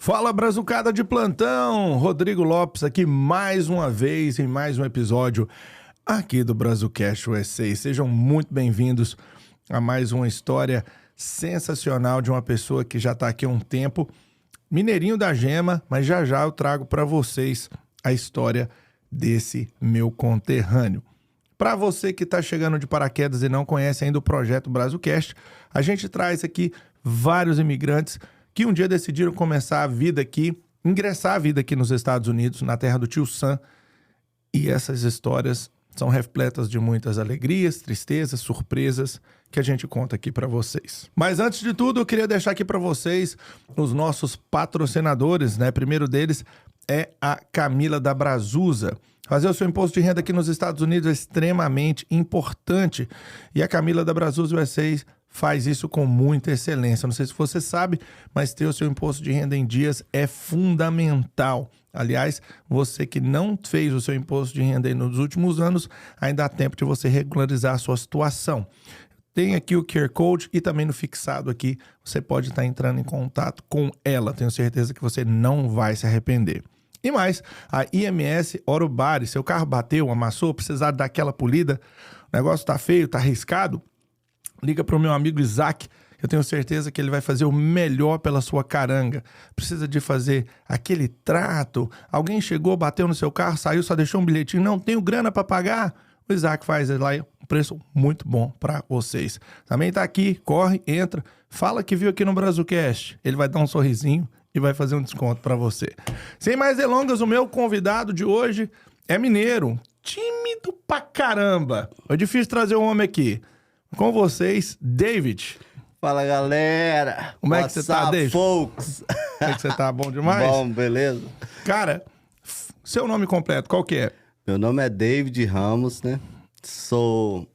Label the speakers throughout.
Speaker 1: Fala, brazucada de plantão! Rodrigo Lopes aqui mais uma vez em mais um episódio aqui do Brazucast USA. Sejam muito bem-vindos a mais uma história sensacional de uma pessoa que já está aqui há um tempo, mineirinho da gema, mas já eu trago para vocês a história desse meu conterrâneo. Para você que está chegando de paraquedas e não conhece ainda o projeto Brazucast, a gente traz aqui vários imigrantes que um dia decidiram começar a vida aqui, ingressar a vida aqui nos Estados Unidos, na terra do tio Sam. E essas histórias são repletas de muitas alegrias, tristezas, surpresas que a gente conta aqui para vocês. Mas antes de tudo, eu queria deixar aqui para vocês os nossos patrocinadores, né? Primeiro deles é a Camila da Brazusa. Fazer o seu imposto de renda aqui nos Estados Unidos é extremamente importante. E a Camila da Brazusa USA faz isso com muita excelência. Não sei se você sabe, mas ter o seu imposto de renda em dias é fundamental. Aliás, você que não fez o seu imposto de renda nos últimos anos, ainda há tempo de você regularizar a sua situação. Tem aqui o QR Code e também no fixado aqui, você pode estar entrando em contato com ela. Tenho certeza que você não vai se arrepender. E mais, a IMS Orobari, seu carro bateu, amassou, precisar dar aquela polida, o negócio tá feio, tá arriscado, liga para o meu amigo Isaac, eu tenho certeza que ele vai fazer o melhor pela sua caranga. Precisa de fazer aquele trato, alguém chegou, bateu no seu carro, saiu, só deixou um bilhetinho, não tenho grana para pagar, o Isaac faz lá um preço muito bom para vocês. Também tá aqui, corre, entra, fala que viu aqui no Brazucast, ele vai dar um sorrisinho e vai fazer um desconto para você. Sem mais delongas, o meu convidado de hoje é mineiro, tímido pra caramba. É difícil trazer um homem aqui. Com vocês, David.
Speaker 2: Fala, galera.
Speaker 1: Como é que você tá, David?
Speaker 2: Folks?
Speaker 1: Como é que você tá? Bom demais?
Speaker 2: Bom, beleza?
Speaker 1: Cara, seu nome completo, qual que é?
Speaker 2: Meu nome é David Ramos, né? Sou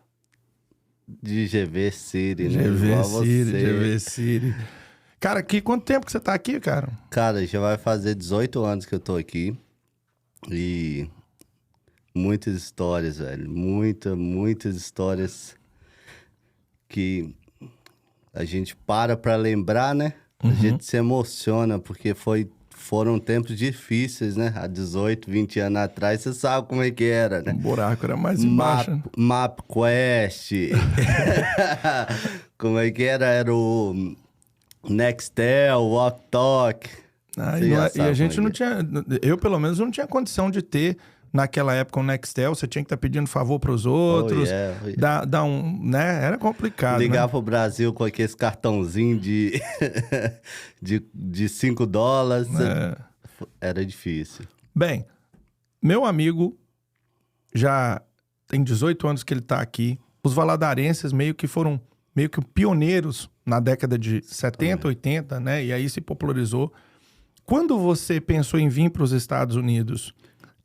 Speaker 2: de GV City, né?
Speaker 1: GV City. Cara, quanto tempo que você tá aqui, cara?
Speaker 2: Cara, já vai fazer 18 anos que eu tô aqui. E muitas histórias, velho. Muitas histórias que a gente pra lembrar, né? A gente se emociona, porque foram tempos difíceis, né? Há 18, 20 anos atrás, você sabe como é que era, né?
Speaker 1: O buraco era mais embaixo. Né?
Speaker 2: MapQuest. Como é que era? Era o Nextel, Walk Talk.
Speaker 1: E a gente não tinha... Eu, pelo menos, não tinha condição de ter... Naquela época, o Nextel, você tinha que estar pedindo favor para os outros. Dar um, né? Era complicado.
Speaker 2: Ligar pro Brasil com aqueles cartãozinho de $5. Era difícil.
Speaker 1: Bem, meu amigo já tem 18 anos que ele está aqui. Os valadarenses meio que foram pioneiros na década de 70, 80, né? E aí se popularizou. Quando você pensou em vir para os Estados Unidos...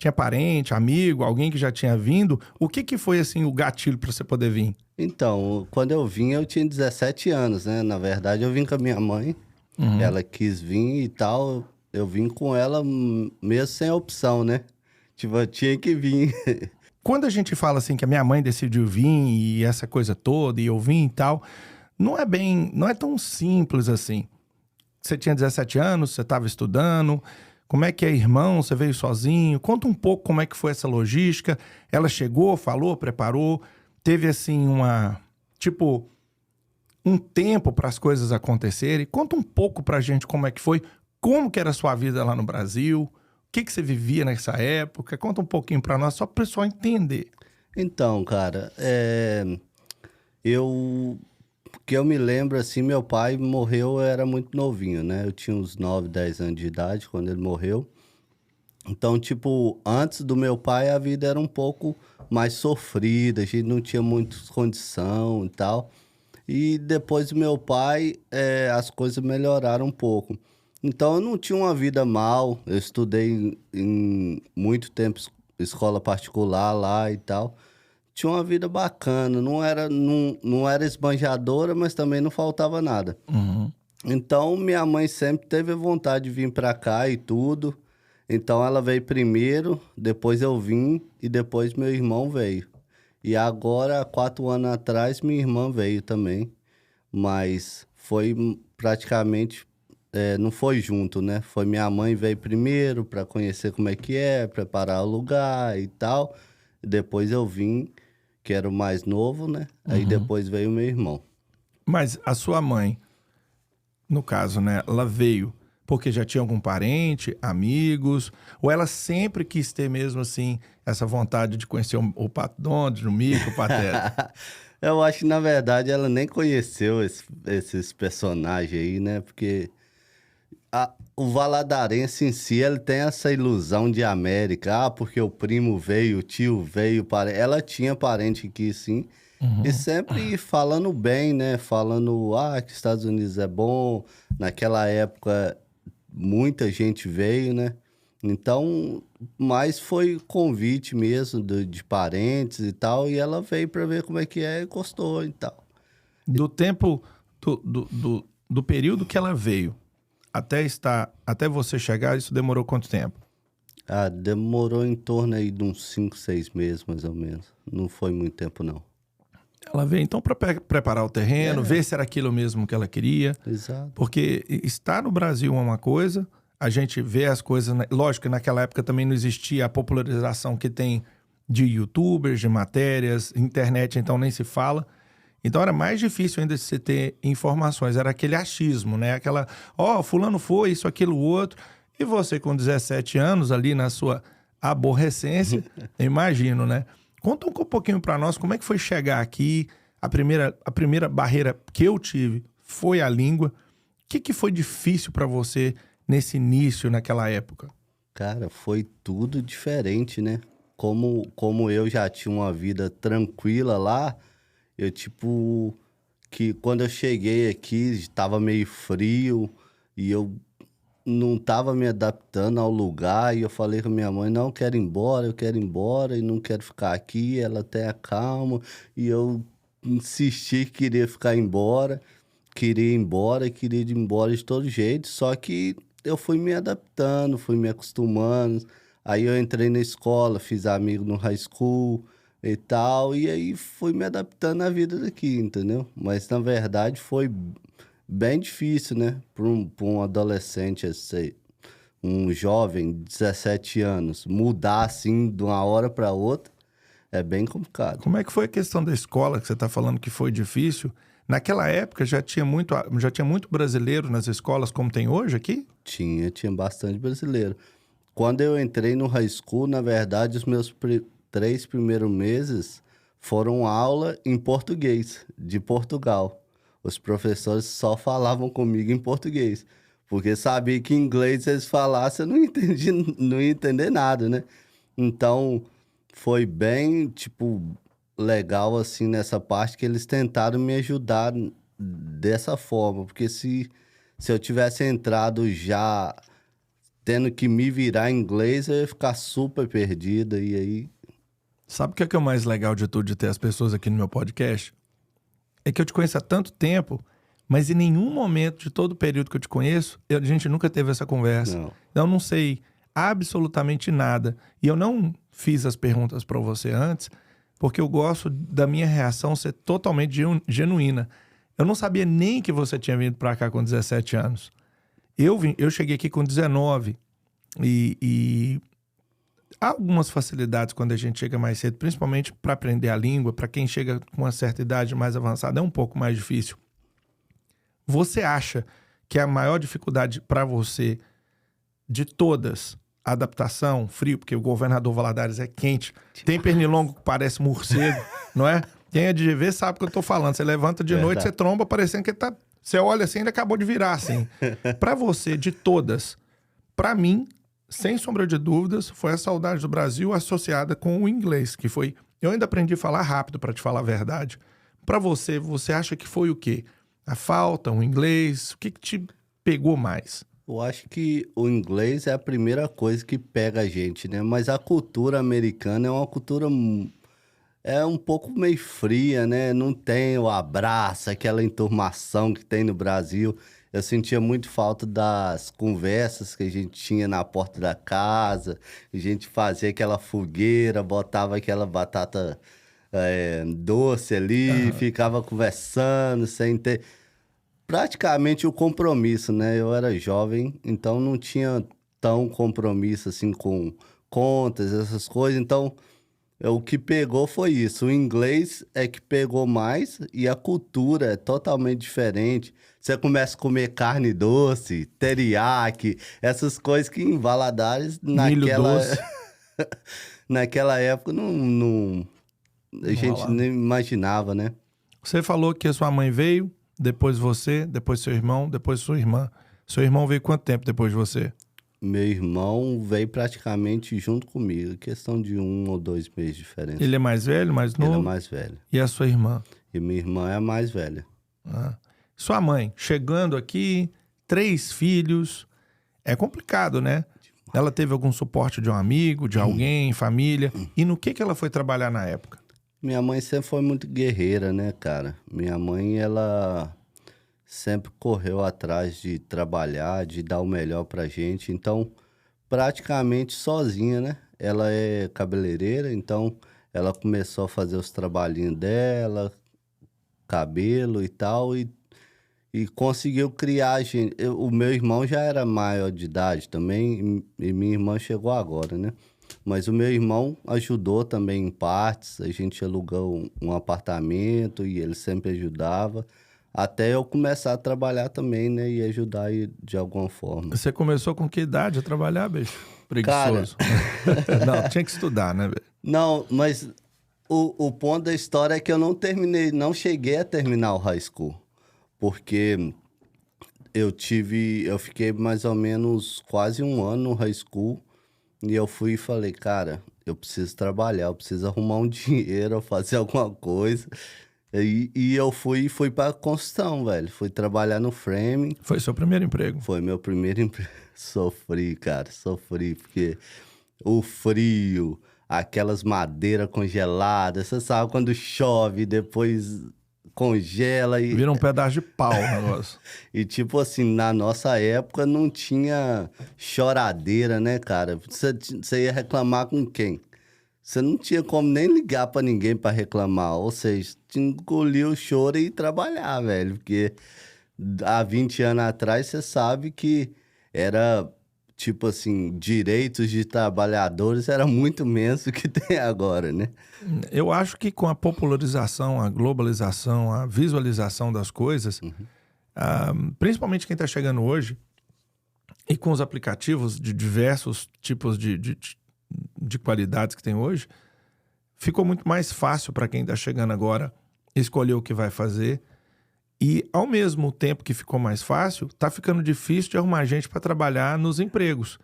Speaker 1: Tinha parente, amigo, alguém que já tinha vindo? O que foi, assim, o gatilho para você poder vir?
Speaker 2: Então, quando eu vim, eu tinha 17 anos, né? Na verdade, eu vim com a minha mãe. Ela quis vir e tal. Eu vim com ela mesmo sem opção, né? Tipo, eu tinha que vir.
Speaker 1: Quando a gente fala, assim, que a minha mãe decidiu vir e essa coisa toda, e eu vim e tal, não é tão simples assim. Você tinha 17 anos, você estava estudando... Como é que é, irmão? Você veio sozinho? Conta um pouco como é que foi essa logística. Ela chegou, falou, preparou. Teve, assim, um tempo para as coisas acontecerem. Conta um pouco pra gente como é que foi. Como que era a sua vida lá no Brasil? O que você vivia nessa época? Conta um pouquinho para nós, só para o pessoal entender.
Speaker 2: Então, cara, que eu me lembro, assim, meu pai morreu, eu era muito novinho, né? Eu tinha uns 9, 10 anos de idade quando ele morreu. Então, tipo, antes do meu pai, a vida era um pouco mais sofrida, a gente não tinha muita condição e tal. E depois do meu pai, as coisas melhoraram um pouco. Então, eu não tinha uma vida mal, eu estudei em muito tempo escola particular lá e tal. Tinha uma vida bacana, não era esbanjadora, mas também não faltava nada. Então, minha mãe sempre teve a vontade de vir pra cá e tudo. Então, ela veio primeiro, depois eu vim e depois meu irmão veio. E agora, há 4 anos atrás, minha irmã veio também. Mas foi praticamente não foi junto, né? Foi minha mãe veio primeiro para conhecer como é que é, preparar o lugar e tal. E depois eu vim, que era o mais novo, né? Aí depois veio meu irmão.
Speaker 1: Mas a sua mãe, no caso, né, ela veio porque já tinha algum parente, amigos, ou ela sempre quis ter mesmo assim essa vontade de conhecer o Pato Donald, o Mico, o Pateta?
Speaker 2: Eu acho que, na verdade, ela nem conheceu esses personagens aí, né? Porque o valadarense em si, ele tem essa ilusão de América. Ah, porque o primo veio, o tio veio. Ela tinha parente aqui, sim. E sempre falando bem, né? Falando, que Estados Unidos é bom. Naquela época, muita gente veio, né? Então, mas foi convite mesmo de parentes e tal. E ela veio para ver como é que é e gostou e tal.
Speaker 1: Do tempo, do período que ela veio até você chegar, isso demorou quanto tempo?
Speaker 2: Demorou em torno aí de uns 5, 6 meses, mais ou menos. Não foi muito tempo, não.
Speaker 1: Ela veio então para preparar o terreno, ver se era aquilo mesmo que ela queria.
Speaker 2: Exato.
Speaker 1: Porque estar no Brasil é uma coisa, a gente vê as coisas. Lógico que naquela época também não existia a popularização que tem de youtubers, de matérias, internet, então nem se fala. Então era mais difícil ainda de você ter informações. Era aquele achismo, né? Aquela, fulano foi, isso, aquilo, outro. E você com 17 anos ali na sua aborrecência, eu imagino, né? Conta um pouquinho para nós como é que foi chegar aqui. A primeira barreira que eu tive foi a língua. O que foi difícil para você nesse início, naquela época?
Speaker 2: Cara, foi tudo diferente, né? Como eu já tinha uma vida tranquila lá, eu, tipo, que quando eu cheguei aqui, estava meio frio e eu não estava me adaptando ao lugar. E eu falei com a minha mãe: não, eu quero ir embora e não quero ficar aqui. Ela até calma. E eu insisti que queria ficar embora, queria ir embora, queria ir embora de todo jeito. Só que eu fui me adaptando, fui me acostumando. Aí eu entrei na escola, fiz amigo no high school e tal, e aí fui me adaptando à vida daqui, entendeu? Mas na verdade foi bem difícil, né? Para um adolescente, assim, um jovem de 17 anos, mudar assim de uma hora para outra é bem complicado.
Speaker 1: Como é que foi a questão da escola que você está falando que foi difícil? Naquela época já tinha muito brasileiro nas escolas como tem hoje aqui?
Speaker 2: Tinha bastante brasileiro. Quando eu entrei no high school, na verdade, os meus 3 primeiros meses foram aula em português, de Portugal. Os professores só falavam comigo em português, porque sabia que em inglês eles falassem, eu não ia entender nada, né? Então, foi bem, tipo, legal, assim, nessa parte que eles tentaram me ajudar dessa forma, porque se eu tivesse entrado já tendo que me virar em inglês, eu ia ficar super perdida, e aí...
Speaker 1: Sabe o que é o mais legal de tudo de ter as pessoas aqui no meu podcast? É que eu te conheço há tanto tempo, mas em nenhum momento de todo o período que eu te conheço, a gente nunca teve essa conversa.
Speaker 2: Não.
Speaker 1: Eu não sei absolutamente nada. E eu não fiz as perguntas para você antes, porque eu gosto da minha reação ser totalmente genuína. Eu não sabia nem que você tinha vindo para cá com 17 anos. Eu cheguei aqui com 19 e há algumas facilidades quando a gente chega mais cedo, principalmente para aprender a língua. Para quem chega com uma certa idade mais avançada, é um pouco mais difícil. Você acha que a maior dificuldade para você de todas, a adaptação, frio, porque o governador Valadares é quente, tem pernilongo que parece morcego, não é? Quem é de ver sabe o que eu tô falando. Você levanta de noite, você tromba parecendo que tá... Você olha assim, ele acabou de virar assim. Para você, de todas, para mim, sem sombra de dúvidas, foi a saudade do Brasil associada com o inglês, que foi... Eu ainda aprendi a falar rápido, para te falar a verdade. Para você, você acha que foi o quê? A falta, o inglês? O que te pegou mais?
Speaker 2: Eu acho que o inglês é a primeira coisa que pega a gente, né? Mas a cultura americana é uma cultura é um pouco meio fria, né? Não tem o abraço, aquela enturmação que tem no Brasil. Eu sentia muito falta das conversas que a gente tinha na porta da casa. A gente fazia aquela fogueira, botava aquela batata doce ali, ficava conversando sem ter... praticamente o compromisso, né? Eu era jovem, então não tinha tão compromisso assim com contas, essas coisas. Então, o que pegou foi isso. O inglês é que pegou mais e a cultura é totalmente diferente. Você começa a comer carne doce, teriyaki, essas coisas que em Valadares,
Speaker 1: Milho doce.
Speaker 2: naquela época, a gente
Speaker 1: rolava.
Speaker 2: nem imaginava, né?
Speaker 1: Você falou que a sua mãe veio, depois você, depois seu irmão, depois sua irmã. Seu irmão veio quanto tempo depois de você?
Speaker 2: Meu irmão veio praticamente junto comigo, questão de 1 ou 2 meses de diferença.
Speaker 1: Ele é mais velho, mais
Speaker 2: Ele
Speaker 1: novo?
Speaker 2: é mais velho.
Speaker 1: E a sua irmã?
Speaker 2: E minha irmã é a mais velha.
Speaker 1: Ah. Sua mãe, chegando aqui, 3 filhos, é complicado, né? Ela teve algum suporte de um amigo, de alguém, família? E no que ela foi trabalhar na época?
Speaker 2: Minha mãe sempre foi muito guerreira, né, cara? Minha mãe, ela sempre correu atrás de trabalhar, de dar o melhor pra gente. Então, praticamente sozinha, né? Ela é cabeleireira, então ela começou a fazer os trabalhinhos dela, cabelo e tal, e conseguiu criar a gente. O meu irmão já era maior de idade também, e minha irmã chegou agora, né? Mas o meu irmão ajudou também em partes, a gente alugou um apartamento e ele sempre ajudava, até eu começar a trabalhar também, né? E ajudar aí de alguma forma.
Speaker 1: Você começou com que idade a trabalhar, bicho?
Speaker 2: Cara,
Speaker 1: Preguiçoso. Não, tinha que estudar, né, velho?
Speaker 2: não, mas o ponto da história é que eu não cheguei a terminar o high school, porque eu fiquei mais ou menos quase 1 ano no high school, e eu fui e falei, cara, eu preciso trabalhar, eu preciso arrumar um dinheiro, fazer alguma coisa. E eu fui pra construção, velho. Fui trabalhar no framing.
Speaker 1: Foi seu primeiro emprego.
Speaker 2: Foi meu primeiro emprego. Sofri, cara, sofri, porque o frio, aquelas madeiras congeladas, você sabe quando chove, depois congela e...
Speaker 1: Vira um pedaço de pau o negócio.
Speaker 2: E tipo assim, na nossa época não tinha choradeira, né, cara? Você ia reclamar com quem? Você não tinha como nem ligar pra ninguém pra reclamar. Ou seja, tinha que engolir o choro e trabalhar, velho. Porque há 20 anos atrás, você sabe que era, tipo assim, direitos de trabalhadores era muito menos do que tem agora, né?
Speaker 1: Eu acho que com a popularização, a globalização, a visualização das coisas, principalmente quem está chegando hoje, e com os aplicativos de diversos tipos de qualidades que tem hoje, ficou muito mais fácil para quem está chegando agora escolher o que vai fazer. E, ao mesmo tempo que ficou mais fácil, tá ficando difícil de arrumar gente para trabalhar nos empregos.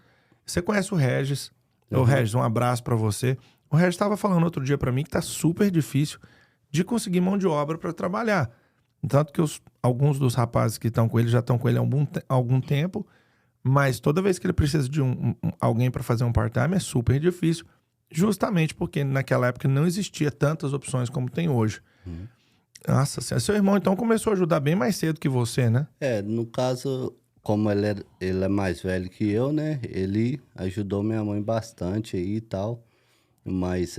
Speaker 1: Você conhece o Regis. Ô, Regis, um abraço para você. O Regis estava falando outro dia para mim que tá super difícil de conseguir mão de obra para trabalhar. Tanto que alguns dos rapazes que estão com ele já estão com ele há algum tempo, mas toda vez que ele precisa de alguém para fazer um part-time é super difícil, justamente porque naquela época não existia tantas opções como tem hoje. Nossa senhora, seu irmão então começou a ajudar bem mais cedo que você, né?
Speaker 2: No caso, como ele é mais velho que eu, né? Ele ajudou minha mãe bastante aí e tal. Mas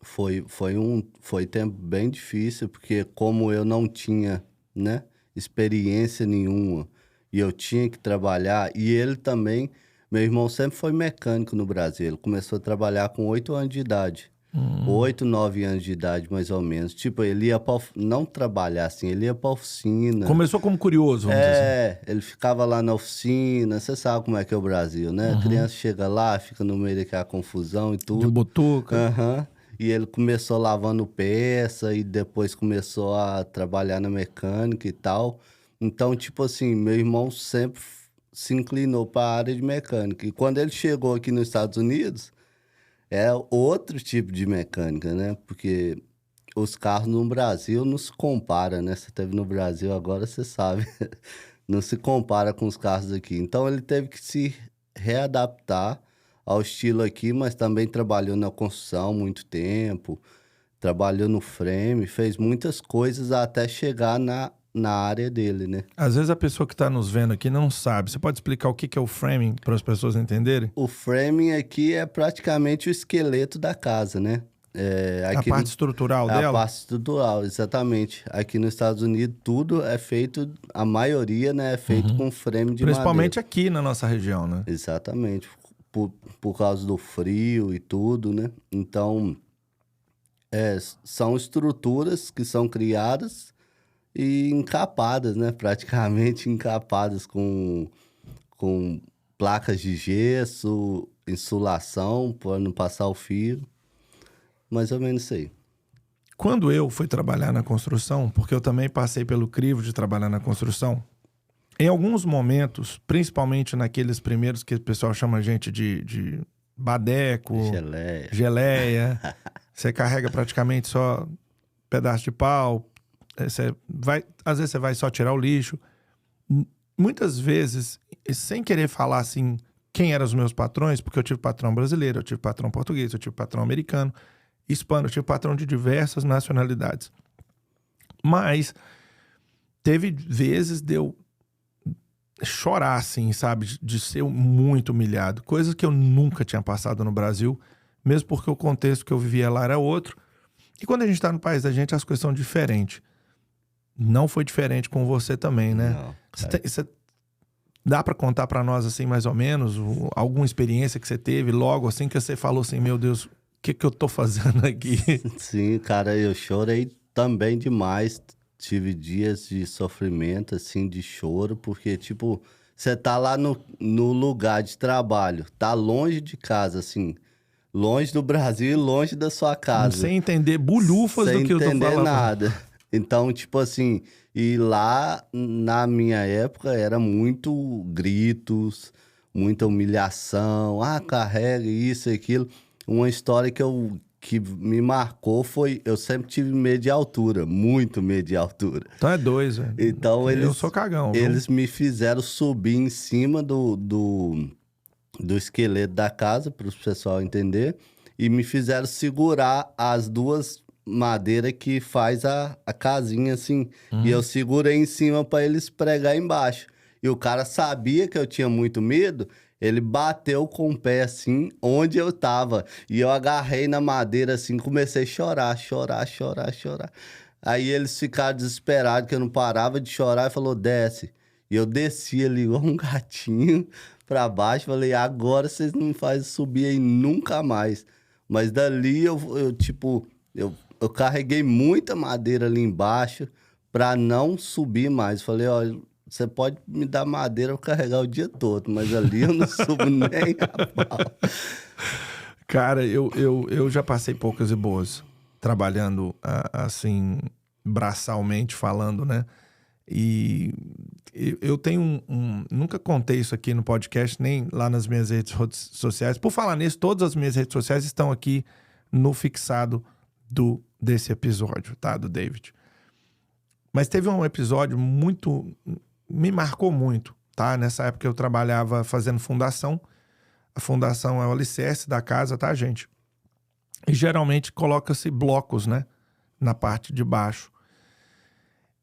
Speaker 2: foi tempo bem difícil, porque como eu não tinha, né, experiência nenhuma, e eu tinha que trabalhar, e ele também, meu irmão sempre foi mecânico no Brasil, ele começou a trabalhar com 8 anos de idade. 8, 9 anos de idade, mais ou menos. Tipo, ele ia não trabalhar assim, ele ia pra oficina.
Speaker 1: Começou como curioso, vamos dizer assim.
Speaker 2: Ele ficava lá na oficina, você sabe como é que é o Brasil, né? A criança chega lá, fica no meio daquela confusão e tudo.
Speaker 1: De butuca.
Speaker 2: E ele começou lavando peça e depois começou a trabalhar na mecânica e tal. Então, tipo assim, meu irmão sempre se inclinou para a área de mecânica. E quando ele chegou aqui nos Estados Unidos, é outro tipo de mecânica, né? Porque os carros no Brasil não se comparam, né? Você esteve no Brasil agora, você sabe. Não se compara com os carros aqui. Então, ele teve que se readaptar ao estilo aqui, mas também trabalhou na construção muito tempo, trabalhou no frame, fez muitas coisas até chegar na área dele, né?
Speaker 1: Às vezes a pessoa que está nos vendo aqui não sabe. Você pode explicar o que é o framing para as pessoas entenderem?
Speaker 2: O framing aqui é praticamente o esqueleto da casa, né?
Speaker 1: A parte estrutural dela?
Speaker 2: A parte estrutural, exatamente. Aqui nos Estados Unidos, tudo é feito, a maioria, né, é feito com frame de
Speaker 1: Principalmente
Speaker 2: madeira.
Speaker 1: aqui na nossa região, né?
Speaker 2: Exatamente. Por causa do frio e tudo, né? Então, são estruturas que são criadas e encapadas, né? Praticamente encapadas com placas de gesso, insulação, para não passar o fio. Mais ou menos isso aí.
Speaker 1: Quando eu fui trabalhar na construção, porque eu também passei pelo crivo de trabalhar na construção, em alguns momentos, principalmente naqueles primeiros que o pessoal chama a gente de badeco, geleia, você carrega praticamente só pedaço de pau, às vezes você vai só tirar o lixo. Muitas vezes, sem querer falar assim quem eram os meus patrões, porque eu tive patrão brasileiro, eu tive patrão português, eu tive patrão americano, hispano, eu tive patrão de diversas nacionalidades. Mas teve vezes de eu chorar, assim, sabe? De ser muito humilhado. Coisas que eu nunca tinha passado no Brasil, mesmo porque o contexto que eu vivia lá era outro. E quando a gente tá no país da gente, as coisas são diferentes. Não foi diferente com você também, né?
Speaker 2: Não,
Speaker 1: dá pra contar pra nós, assim, mais ou menos, alguma experiência que você teve logo, assim, que você falou assim, meu Deus, o que eu tô fazendo aqui?
Speaker 2: Sim, cara, eu chorei também demais. Tive dias de sofrimento, assim, de choro, porque, tipo, você tá lá no lugar de trabalho, tá longe de casa, assim, longe do Brasil e longe da sua casa.
Speaker 1: Sem entender bulhufas do que eu tô falando.
Speaker 2: Sem entender nada. Então, tipo assim, e lá na minha época era muito gritos, muita humilhação, carrega isso e aquilo. Uma história que me marcou foi, eu sempre tive medo de altura, muito medo de altura.
Speaker 1: Então é dois, velho.
Speaker 2: Então
Speaker 1: eu sou cagão.
Speaker 2: Eles me fizeram subir em cima do esqueleto da casa, para o pessoal entender, e me fizeram segurar as duas madeiras que faz a casinha assim. E eu segurei em cima para eles pregar embaixo. E o cara sabia que eu tinha muito medo, ele bateu com o pé assim, onde eu tava. E eu agarrei na madeira assim, comecei a chorar. Aí eles ficaram desesperados, que eu não parava de chorar, e falou, desce. E eu desci ali igual um gatinho pra baixo, falei, agora vocês não me fazem subir aí nunca mais. Mas dali eu carreguei muita madeira ali embaixo pra não subir mais. Falei, ó, você pode me dar madeira pra carregar o dia todo, mas ali eu não subo nem a pau.
Speaker 1: Cara, eu já passei poucas e boas trabalhando assim, braçalmente falando, né? E eu tenho nunca contei isso aqui no podcast, nem lá nas minhas redes sociais. Por falar nisso, todas as minhas redes sociais estão aqui no fixado desse episódio, tá? Do David. Mas teve um episódio me marcou muito, tá? Nessa época eu trabalhava fazendo fundação. A fundação é o alicerce da casa, tá, gente? E geralmente coloca-se blocos, né? Na parte de baixo.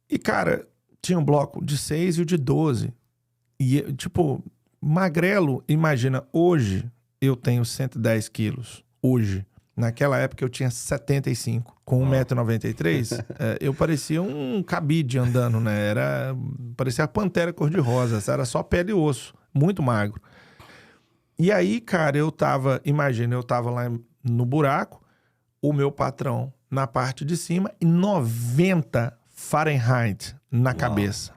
Speaker 1: E, cara, tinha um bloco de 6 e o de 12. E, tipo, magrelo, imagina, hoje eu tenho 110 quilos. Hoje. Naquela época eu tinha 75. Com 1,93 m, eu parecia um cabide andando, né? Parecia a pantera cor-de-rosa. Era só pele e osso. Muito magro. E aí, cara, eu tava lá no buraco, o meu patrão na parte de cima e 90 Fahrenheit na cabeça.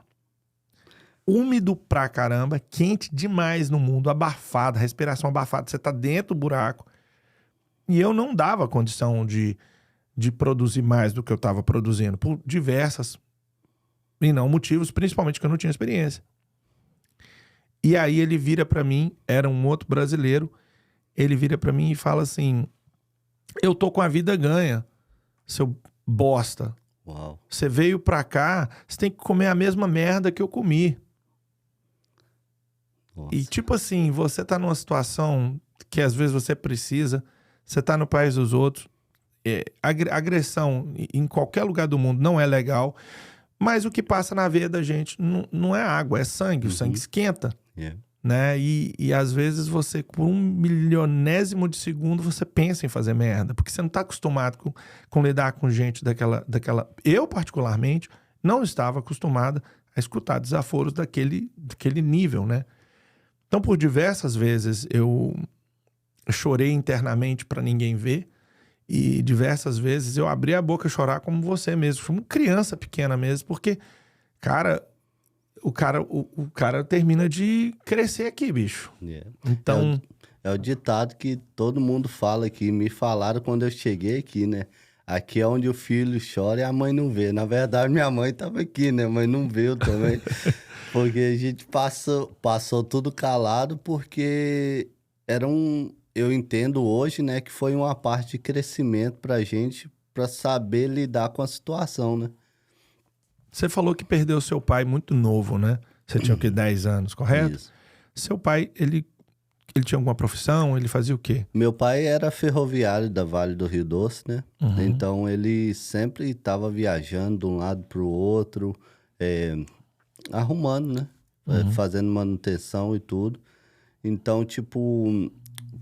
Speaker 1: Úmido pra caramba, quente demais no mundo, abafado, respiração abafada. Você tá dentro do buraco. E eu não dava condição de produzir mais do que eu tava produzindo, por diversas e não motivos, principalmente que eu não tinha experiência. E aí ele vira pra mim, era um outro brasileiro, ele vira pra mim e fala assim, eu tô com a vida ganha, seu bosta.
Speaker 2: Uau.
Speaker 1: Você veio pra cá, você tem que comer a mesma merda que eu comi. Nossa. E tipo assim, você tá numa situação que às vezes você precisa, você tá no país dos outros, agressão em qualquer lugar do mundo não é legal, mas o que passa na veia da gente não é água, é sangue, o sangue esquenta. né? E às vezes você, por 1 milionésimo de segundo, você pensa em fazer merda, porque você não está acostumado com lidar com gente daquela... Eu, particularmente, não estava acostumado a escutar desaforos daquele nível, né? Então, por diversas vezes, eu chorei internamente para ninguém ver, e diversas vezes eu abri a boca a chorar como você mesmo. Fui uma criança pequena mesmo, porque, cara... O cara termina de crescer aqui, bicho.
Speaker 2: Yeah.
Speaker 1: Então...
Speaker 2: É o ditado que todo mundo fala aqui. Me falaram quando eu cheguei aqui, né? Aqui é onde o filho chora e a mãe não vê. Na verdade, minha mãe estava aqui, né? Mas não viu também. Porque a gente passou tudo calado, porque eu entendo hoje, né? Que foi uma parte de crescimento pra gente, pra saber lidar com a situação, né?
Speaker 1: Você falou que perdeu seu pai muito novo, né? Você tinha o quê? 10 anos, correto?
Speaker 2: Isso.
Speaker 1: Seu pai, ele tinha alguma profissão? Ele fazia o quê?
Speaker 2: Meu pai era ferroviário da Vale do Rio Doce, né? Então ele sempre estava viajando de um lado para o outro, arrumando, né? Fazendo manutenção e tudo. Então, tipo,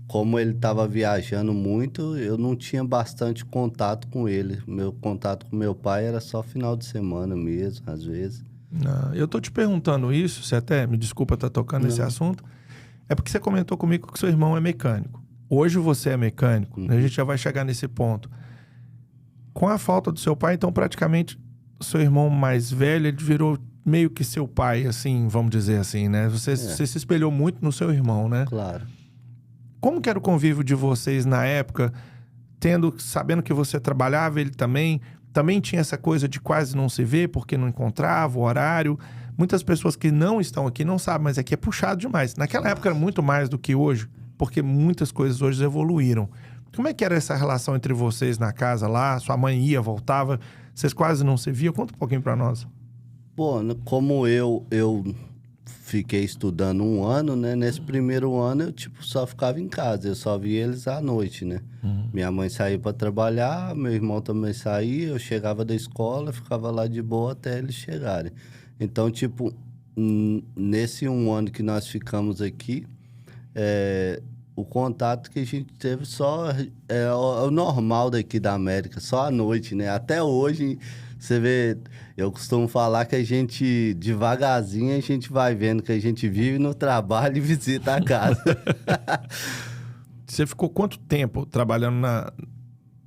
Speaker 2: como ele estava viajando muito, eu não tinha bastante contato com ele. Meu contato com meu pai era só final de semana mesmo, às vezes.
Speaker 1: Eu tô te perguntando isso, você até me desculpa estar tocando nesse assunto, é porque você comentou comigo que seu irmão é mecânico. Hoje você é mecânico, a gente já vai chegar nesse ponto. Com a falta do seu pai, então praticamente o seu irmão mais velho, ele virou meio que seu pai, assim, vamos dizer assim, né? Você se espelhou muito no seu irmão, né?
Speaker 2: Claro.
Speaker 1: Como que era o convívio de vocês na época, sabendo que você trabalhava, ele também tinha essa coisa de quase não se ver, porque não encontrava o horário. Muitas pessoas que não estão aqui não sabem, mas aqui é puxado demais. Naquela época era muito mais do que hoje, porque muitas coisas hoje evoluíram. Como é que era essa relação entre vocês na casa lá? Sua mãe ia, voltava, vocês quase não se viam? Conta um pouquinho pra nós.
Speaker 2: Bom, como eu fiquei estudando 1 ano, né? Nesse primeiro ano eu, tipo, só ficava em casa. Eu só via eles à noite, né? Minha mãe saía para trabalhar, meu irmão também saía. Eu chegava da escola, ficava lá de boa até eles chegarem. Então, tipo, nesse 1 ano que nós ficamos aqui, o contato que a gente teve só é o normal daqui da América, só à noite, né? Até hoje... Você vê, eu costumo falar que a gente, devagarzinho, a gente vai vendo que a gente vive no trabalho e visita a casa.
Speaker 1: Você ficou quanto tempo trabalhando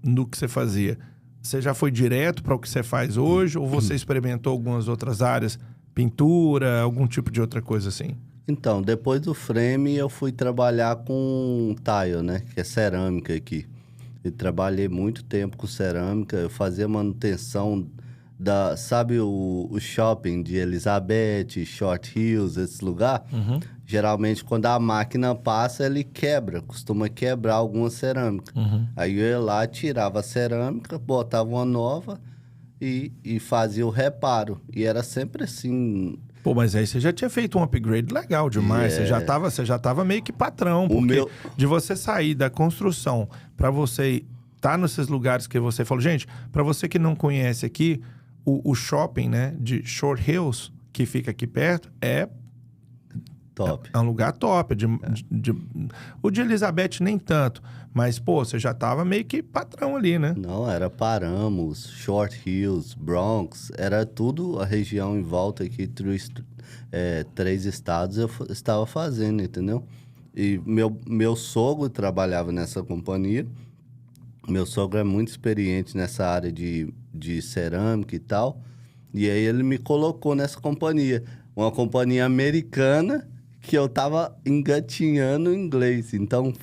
Speaker 1: no que você fazia? Você já foi direto para o que você faz hoje ou você experimentou algumas outras áreas? Pintura, algum tipo de outra coisa assim?
Speaker 2: Então, depois do frame, eu fui trabalhar com tile, né? Que é cerâmica aqui. Eu trabalhei muito tempo com cerâmica, eu fazia manutenção sabe o shopping de Elizabeth, Short Hills, esse lugar? Geralmente, quando a máquina passa, ele costuma quebrar alguma cerâmica. Aí eu ia lá, tirava a cerâmica, botava uma nova e fazia o reparo. E era sempre assim...
Speaker 1: Pô, mas aí você já tinha feito um upgrade legal demais. Você já tava meio que patrão. Porque de você sair da construção para você estar nesses lugares que você falou... Gente, para você que não conhece aqui, o shopping, né, de Short Hills, que fica aqui perto,
Speaker 2: top.
Speaker 1: É um lugar top. O de Elizabeth nem tanto. Mas, pô, você já tava meio que patrão ali, né?
Speaker 2: Não, era Paramos, Short Hills, Bronx. Era tudo a região em volta aqui, 3 estados eu estava fazendo, entendeu? E meu sogro trabalhava nessa companhia. Meu sogro é muito experiente nessa área de cerâmica e tal. E aí ele me colocou nessa companhia. Uma companhia americana que eu tava engatinhando inglês. Então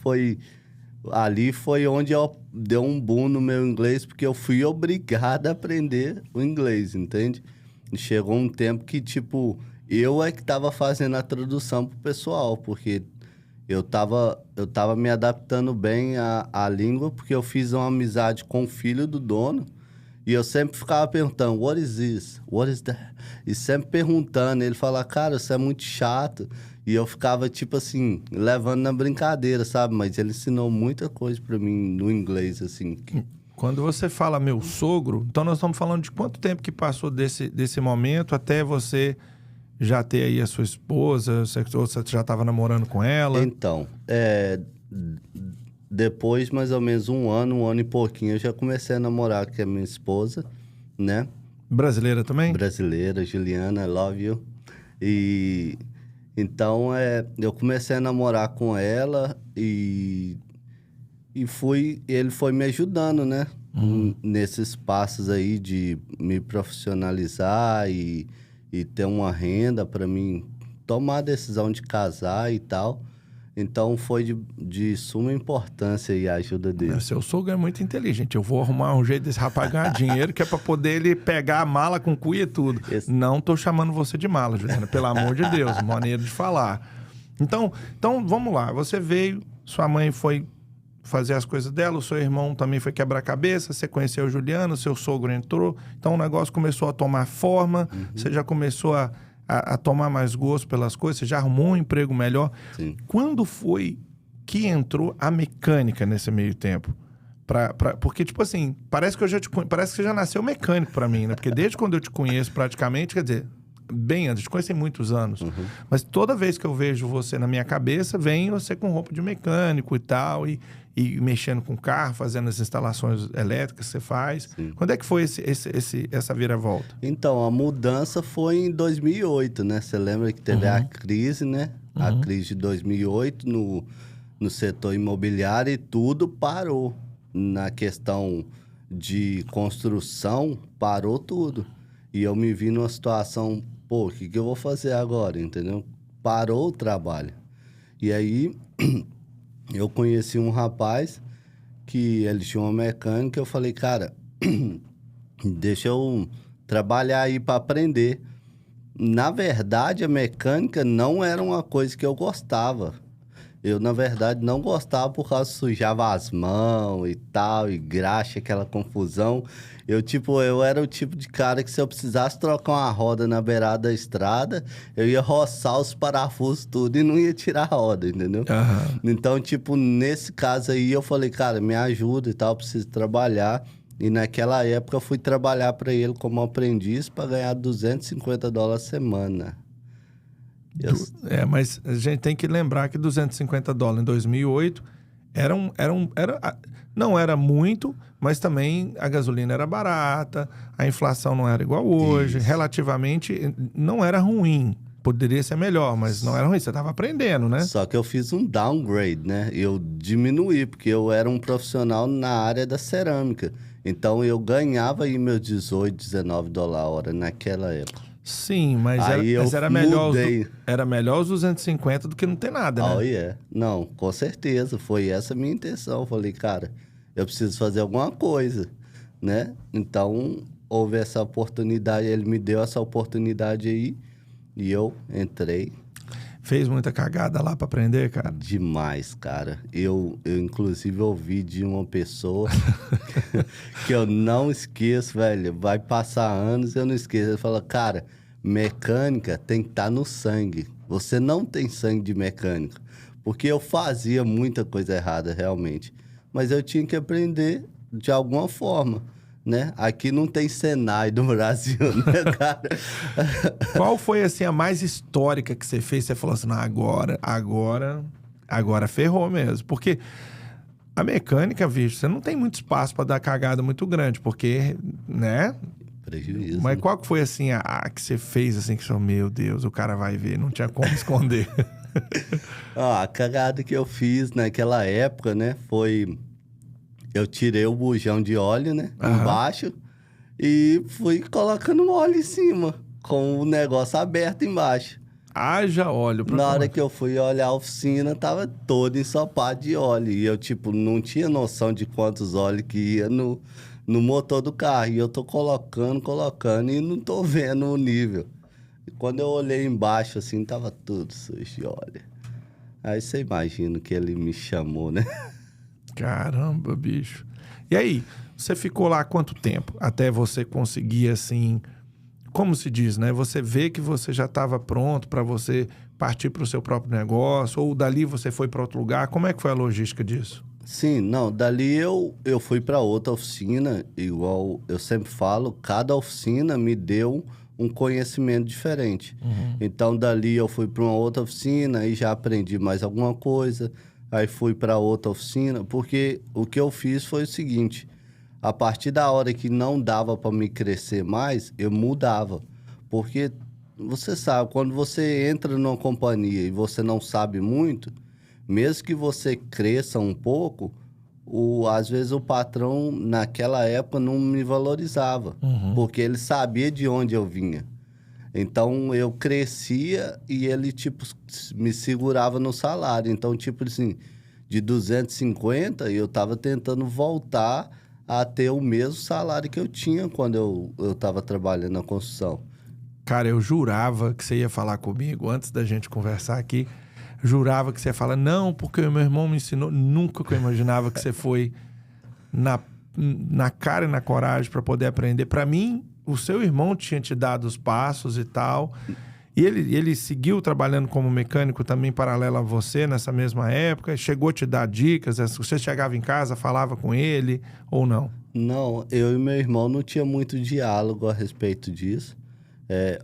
Speaker 2: ali foi onde eu dei um boom no meu inglês, porque eu fui obrigado a aprender o inglês, entende? E chegou um tempo que, tipo, eu é que tava fazendo a tradução pro pessoal, porque eu tava me adaptando bem à língua, porque eu fiz uma amizade com o filho do dono, e eu sempre ficava perguntando, what is this? What is that? E sempre perguntando, ele falava, cara, isso é muito chato. E eu ficava, tipo assim, levando na brincadeira, sabe? Mas ele ensinou muita coisa pra mim no inglês, assim.
Speaker 1: Quando você fala meu sogro, então nós estamos falando de quanto tempo que passou desse momento até você já ter aí a sua esposa? Ou você já estava namorando com ela?
Speaker 2: Então, depois mais ou menos um ano e pouquinho, eu já comecei a namorar com a minha esposa, né?
Speaker 1: Brasileira também?
Speaker 2: Brasileira, Juliana, I love you. E então eu comecei a namorar com ela e ele foi me ajudando, né? Nesses passos aí de me profissionalizar e ter uma renda para mim tomar a decisão de casar e tal. Então foi de suma importância aí a ajuda dele.
Speaker 1: Seu sogro é muito inteligente. Eu vou arrumar um jeito desse rapaz ganhar dinheiro, que é pra poder ele pegar a mala com cuia e tudo. Não tô chamando você de mala, Juliana, pelo amor de Deus, maneira de falar. Então, vamos lá. Você veio, sua mãe foi fazer as coisas dela, o seu irmão também foi quebrar a cabeça, você conheceu o Juliano, seu sogro entrou, então o negócio começou a tomar forma, você já começou a tomar mais gosto pelas coisas, você já arrumou um emprego melhor.
Speaker 2: Sim.
Speaker 1: Quando foi que entrou a mecânica nesse meio tempo? Porque, tipo assim, parece que você já nasceu mecânico pra mim, né? Porque desde quando eu te conheço praticamente, quer dizer, bem antes, te conheço tem muitos anos. Mas toda vez que eu vejo você na minha cabeça, vem você com roupa de mecânico e tal, e mexendo com o carro, fazendo as instalações elétricas que você faz. Sim. Quando é que foi essa viravolta?
Speaker 2: Então, a mudança foi em 2008, né? Você lembra que teve a crise, né? A crise de 2008 no setor imobiliário e tudo parou. Na questão de construção, parou tudo. E eu me vi numa situação, pô, o que eu vou fazer agora, entendeu? Parou o trabalho. E aí, eu conheci um rapaz que ele tinha uma mecânica, eu falei, cara, deixa eu trabalhar aí para aprender. Na verdade, a mecânica não era uma coisa que eu gostava. Eu, na verdade, não gostava por causa que sujava as mãos e tal, e graxa, aquela confusão. Eu era o tipo de cara que se eu precisasse trocar uma roda na beirada da estrada, eu ia roçar os parafusos tudo e não ia tirar a roda, entendeu? Então, nesse caso aí, eu falei, cara, me ajuda e tal, eu preciso trabalhar. E naquela época eu fui trabalhar para ele como aprendiz para ganhar $250 a semana.
Speaker 1: Mas a gente tem que lembrar que $250 em 2008 não era muito, mas também a gasolina era barata, a inflação não era igual hoje, relativamente não era ruim. Poderia ser melhor, mas não era ruim. Você estava aprendendo, né?
Speaker 2: Só que eu fiz um downgrade, né? Eu diminuí, porque eu era um profissional na área da cerâmica. Então, eu ganhava aí meus $18, $19 a hora naquela época.
Speaker 1: Sim, mas era melhor os 250 do que não ter nada, né?
Speaker 2: Oh, yeah. Não, com certeza. Foi essa a minha intenção. Eu falei, cara, eu preciso fazer alguma coisa, né? Então, houve essa oportunidade. Ele me deu essa oportunidade aí e eu entrei.
Speaker 1: Fez muita cagada lá pra aprender, cara?
Speaker 2: Demais, cara. Eu inclusive, ouvi de uma pessoa que eu não esqueço, velho. Vai passar anos e eu não esqueço. Ele fala, cara, mecânica tem que estar no sangue. Você não tem sangue de mecânico. Porque eu fazia muita coisa errada, realmente. Mas eu tinha que aprender de alguma forma, né? Aqui não tem Senai do Brasil, né, cara?
Speaker 1: Qual foi, assim, a mais histórica que você fez? Você falou assim, não, agora ferrou mesmo. Porque a mecânica, bicho, você não tem muito espaço para dar cagada muito grande, porque, né?
Speaker 2: Prejuízo.
Speaker 1: Mas qual que foi, assim, a que você fez, assim, que você falou, meu Deus, o cara vai ver, não tinha como esconder.
Speaker 2: A cagada que eu fiz naquela época, né, foi... Eu tirei o bujão de óleo, né, embaixo, e fui colocando óleo em cima, com o negócio aberto embaixo.
Speaker 1: Haja óleo.
Speaker 2: Na hora que eu fui olhar a oficina, tava todo ensopado de óleo. E eu, não tinha noção de quantos óleos que ia no motor do carro. E eu tô colocando e não tô vendo o nível. E quando eu olhei embaixo, assim, tava tudo sujo de óleo. Aí você imagina que ele me chamou, né?
Speaker 1: Caramba, bicho. E aí, você ficou lá quanto tempo? Até você conseguir, assim... Como se diz, né? Você vê que você já estava pronto para você partir para o seu próprio negócio, ou dali você foi para outro lugar. Como é que foi a logística disso?
Speaker 2: Sim, não. Dali eu fui para outra oficina, igual eu sempre falo, cada oficina me deu um conhecimento diferente. Então, dali eu fui para uma outra oficina e já aprendi mais alguma coisa. Aí fui para outra oficina, porque o que eu fiz foi o seguinte: a partir da hora que não dava para me crescer mais, eu mudava. Porque você sabe, quando você entra numa companhia e você não sabe muito, mesmo que você cresça um pouco, às vezes o patrão, naquela época, não me valorizava, porque ele sabia de onde eu vinha. Então, eu crescia e ele, tipo, me segurava no salário. Então, tipo assim, de 250, eu estava tentando voltar a ter o mesmo salário que eu tinha quando eu estava trabalhando na construção.
Speaker 1: Cara, eu jurava que você ia falar comigo antes da gente conversar aqui. Jurava que você ia falar, não, porque o meu irmão me ensinou. Nunca que eu imaginava que você foi na cara e na coragem para poder aprender. Para mim, o seu irmão tinha te dado os passos e tal. E ele seguiu trabalhando como mecânico também paralelo a você nessa mesma época? Chegou a te dar dicas? Você chegava em casa, falava com ele ou não?
Speaker 2: Não, eu e meu irmão não tinha muito diálogo a respeito disso.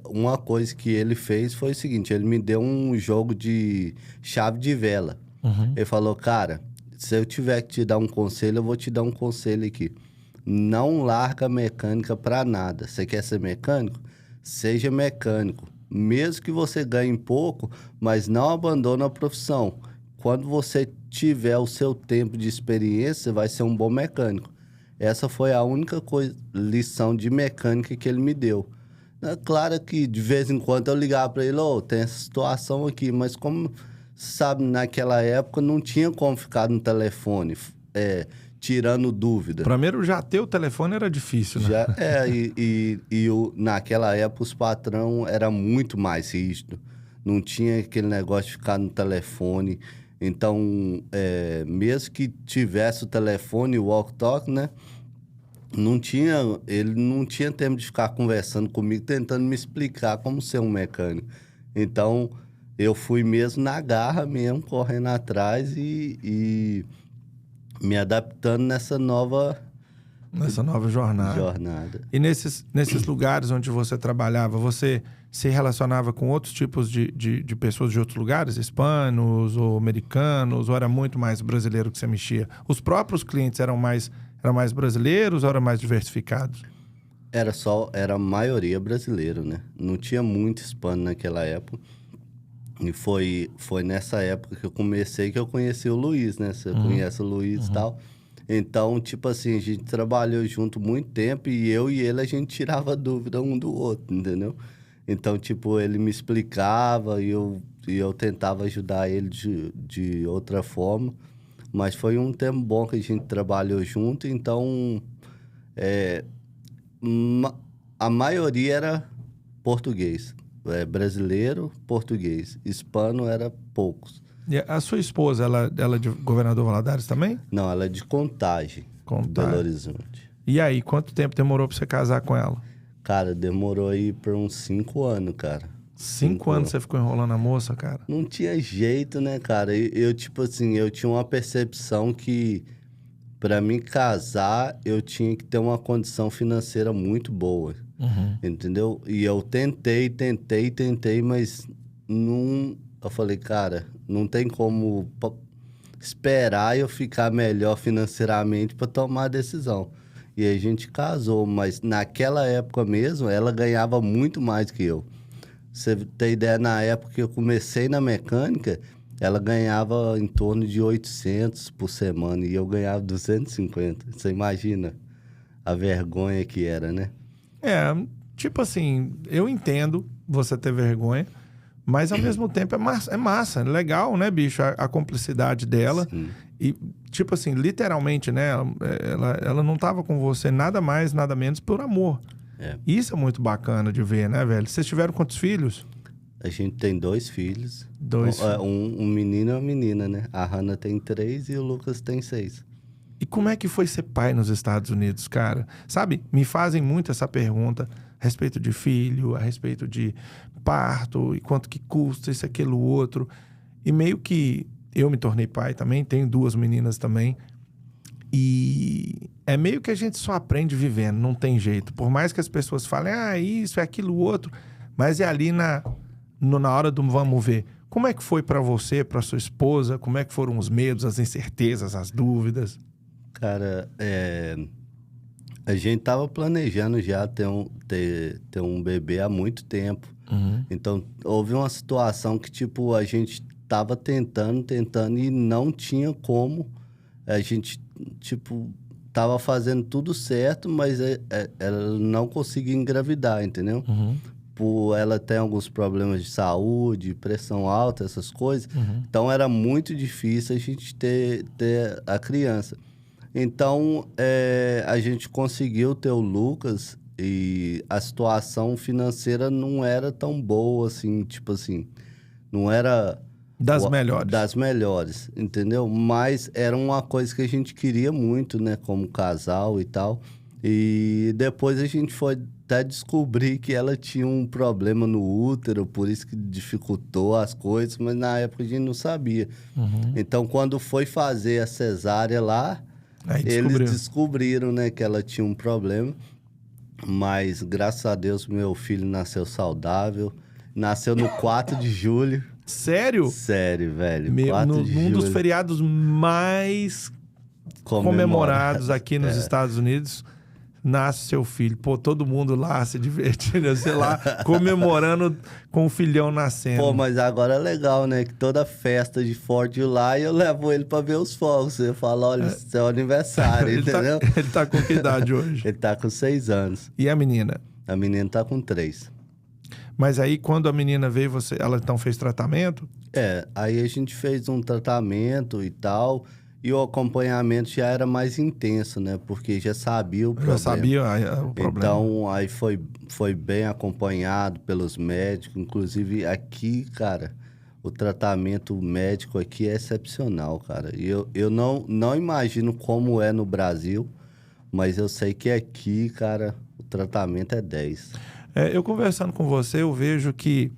Speaker 2: Uma coisa que ele fez foi o seguinte: ele me deu um jogo de chave de vela. Ele falou, cara, se eu tiver que te dar um conselho, eu vou te dar um conselho aqui. Não larga a mecânica pra nada. Você quer ser mecânico? Seja mecânico. Mesmo que você ganhe pouco, mas não abandone a profissão. Quando você tiver o seu tempo de experiência, você vai ser um bom mecânico. Essa foi a única lição de mecânica que ele me deu. É claro que de vez em quando eu ligava para ele, tem essa situação aqui, mas como sabe, naquela época não tinha como ficar no telefone, tirando dúvida.
Speaker 1: Primeiro, já ter o telefone era difícil, né?
Speaker 2: Naquela época os patrão era muito mais rígido. Não tinha aquele negócio de ficar no telefone. Então, mesmo que tivesse o telefone, o walk-talk, né? Ele não tinha tempo de ficar conversando comigo, tentando me explicar como ser um mecânico. Então, eu fui mesmo na garra mesmo, correndo atrás e me adaptando nessa nova
Speaker 1: jornada. E nesses lugares onde você trabalhava, você se relacionava com outros tipos de pessoas de outros lugares? Hispanos ou americanos? Ou era muito mais brasileiro que você mexia? Os próprios clientes eram mais brasileiros ou eram mais diversificados?
Speaker 2: Era a maioria brasileiro, né? Não tinha muito hispano naquela época. E foi nessa época que eu comecei que eu conheci o Luiz, né? Você conhece o Luiz e tal. Então, tipo assim, a gente trabalhou junto muito tempo e eu e ele, a gente tirava dúvida um do outro, entendeu? Então, tipo, ele me explicava e eu tentava ajudar ele de outra forma. Mas foi um tempo bom que a gente trabalhou junto, então a maioria era português. Brasileiro, português. Hispano era poucos.
Speaker 1: E a sua esposa, ela é de Governador Valadares também?
Speaker 2: Não, ela é de Contagem, Belo Horizonte.
Speaker 1: E aí, quanto tempo demorou pra você casar com ela?
Speaker 2: Cara, demorou aí por uns 5 anos, cara.
Speaker 1: 5 anos você ficou enrolando a moça, cara?
Speaker 2: Não tinha jeito, né, cara? Eu tipo assim, eu tinha uma percepção que pra mim casar, eu tinha que ter uma condição financeira muito boa. Entendeu? E eu tentei, mas não... Eu falei, cara, não tem como esperar eu ficar melhor financeiramente pra tomar a decisão. E a gente casou, mas naquela época mesmo, ela ganhava muito mais que eu. Você tem ideia, na época que eu comecei na mecânica, ela ganhava em torno de 800 por semana e eu ganhava 250. Você imagina a vergonha que era, né?
Speaker 1: Tipo assim, eu entendo você ter vergonha, mas ao mesmo tempo é massa, é legal, né, bicho? A cumplicidade dela.
Speaker 2: Sim.
Speaker 1: E, tipo assim, literalmente, né? Ela não tava com você nada mais, nada menos por amor. Isso é muito bacana de ver, né, velho? Vocês tiveram quantos filhos?
Speaker 2: A gente tem 2 filhos.
Speaker 1: 2 filhos.
Speaker 2: Um menino e uma menina, né? A Hannah tem 3 e o Lucas tem 6.
Speaker 1: E como é que foi ser pai nos Estados Unidos, cara? Sabe, me fazem muito essa pergunta a respeito de filho, a respeito de parto, e quanto que custa isso, aquilo, outro. E meio que eu me tornei pai também, tenho 2 meninas também. E é meio que a gente só aprende vivendo, não tem jeito. Por mais que as pessoas falem, isso, é aquilo, outro, mas é ali na hora do vamos ver. Como é que foi pra você, pra sua esposa? Como é que foram os medos, as incertezas, as dúvidas?
Speaker 2: Cara, a gente tava planejando já ter um bebê há muito tempo. Então, houve uma situação que, tipo, a gente tava tentando e não tinha como. A gente, tipo, tava fazendo tudo certo, mas ela não conseguia engravidar, entendeu? Ela tem alguns problemas de saúde, pressão alta, essas coisas. Então, era muito difícil a gente ter a criança. Então, a gente conseguiu ter o Lucas e a situação financeira não era tão boa, assim, tipo assim, não era... Das melhores, entendeu? Mas era uma coisa que a gente queria muito, né? Como casal e tal. E depois a gente foi até descobrir que ela tinha um problema no útero, por isso que dificultou as coisas, mas na época a gente não sabia. Então, quando foi fazer a cesárea lá, eles descobriram, né, que ela tinha um problema. Mas, graças a Deus, meu filho nasceu saudável. Nasceu no 4 de julho.
Speaker 1: Sério?
Speaker 2: Sério, velho. 4 de
Speaker 1: num
Speaker 2: julho.
Speaker 1: dos feriados mais comemorados aqui nos Estados Unidos, nasce seu filho. Pô, todo mundo lá se divertindo, sei lá, comemorando com o filhão nascendo.
Speaker 2: Pô, mas agora é legal, né? Que toda festa de 4 de July eu levo ele pra ver os fogos. Eu falo, olha, isso é o aniversário, entendeu?
Speaker 1: Ele tá com que idade hoje?
Speaker 2: Ele tá com 6 anos.
Speaker 1: E a menina?
Speaker 2: A menina tá com 3.
Speaker 1: Mas aí, quando a menina veio, ela então fez tratamento?
Speaker 2: Aí a gente fez um tratamento e tal, e o acompanhamento já era mais intenso, né? Porque já sabia o problema.
Speaker 1: Já sabia o problema.
Speaker 2: Então, aí foi bem acompanhado pelos médicos. Inclusive, aqui, cara, o tratamento médico aqui é excepcional, cara. E eu não imagino como é no Brasil, mas eu sei que aqui, cara, o tratamento é 10.
Speaker 1: Eu conversando com você, eu vejo que...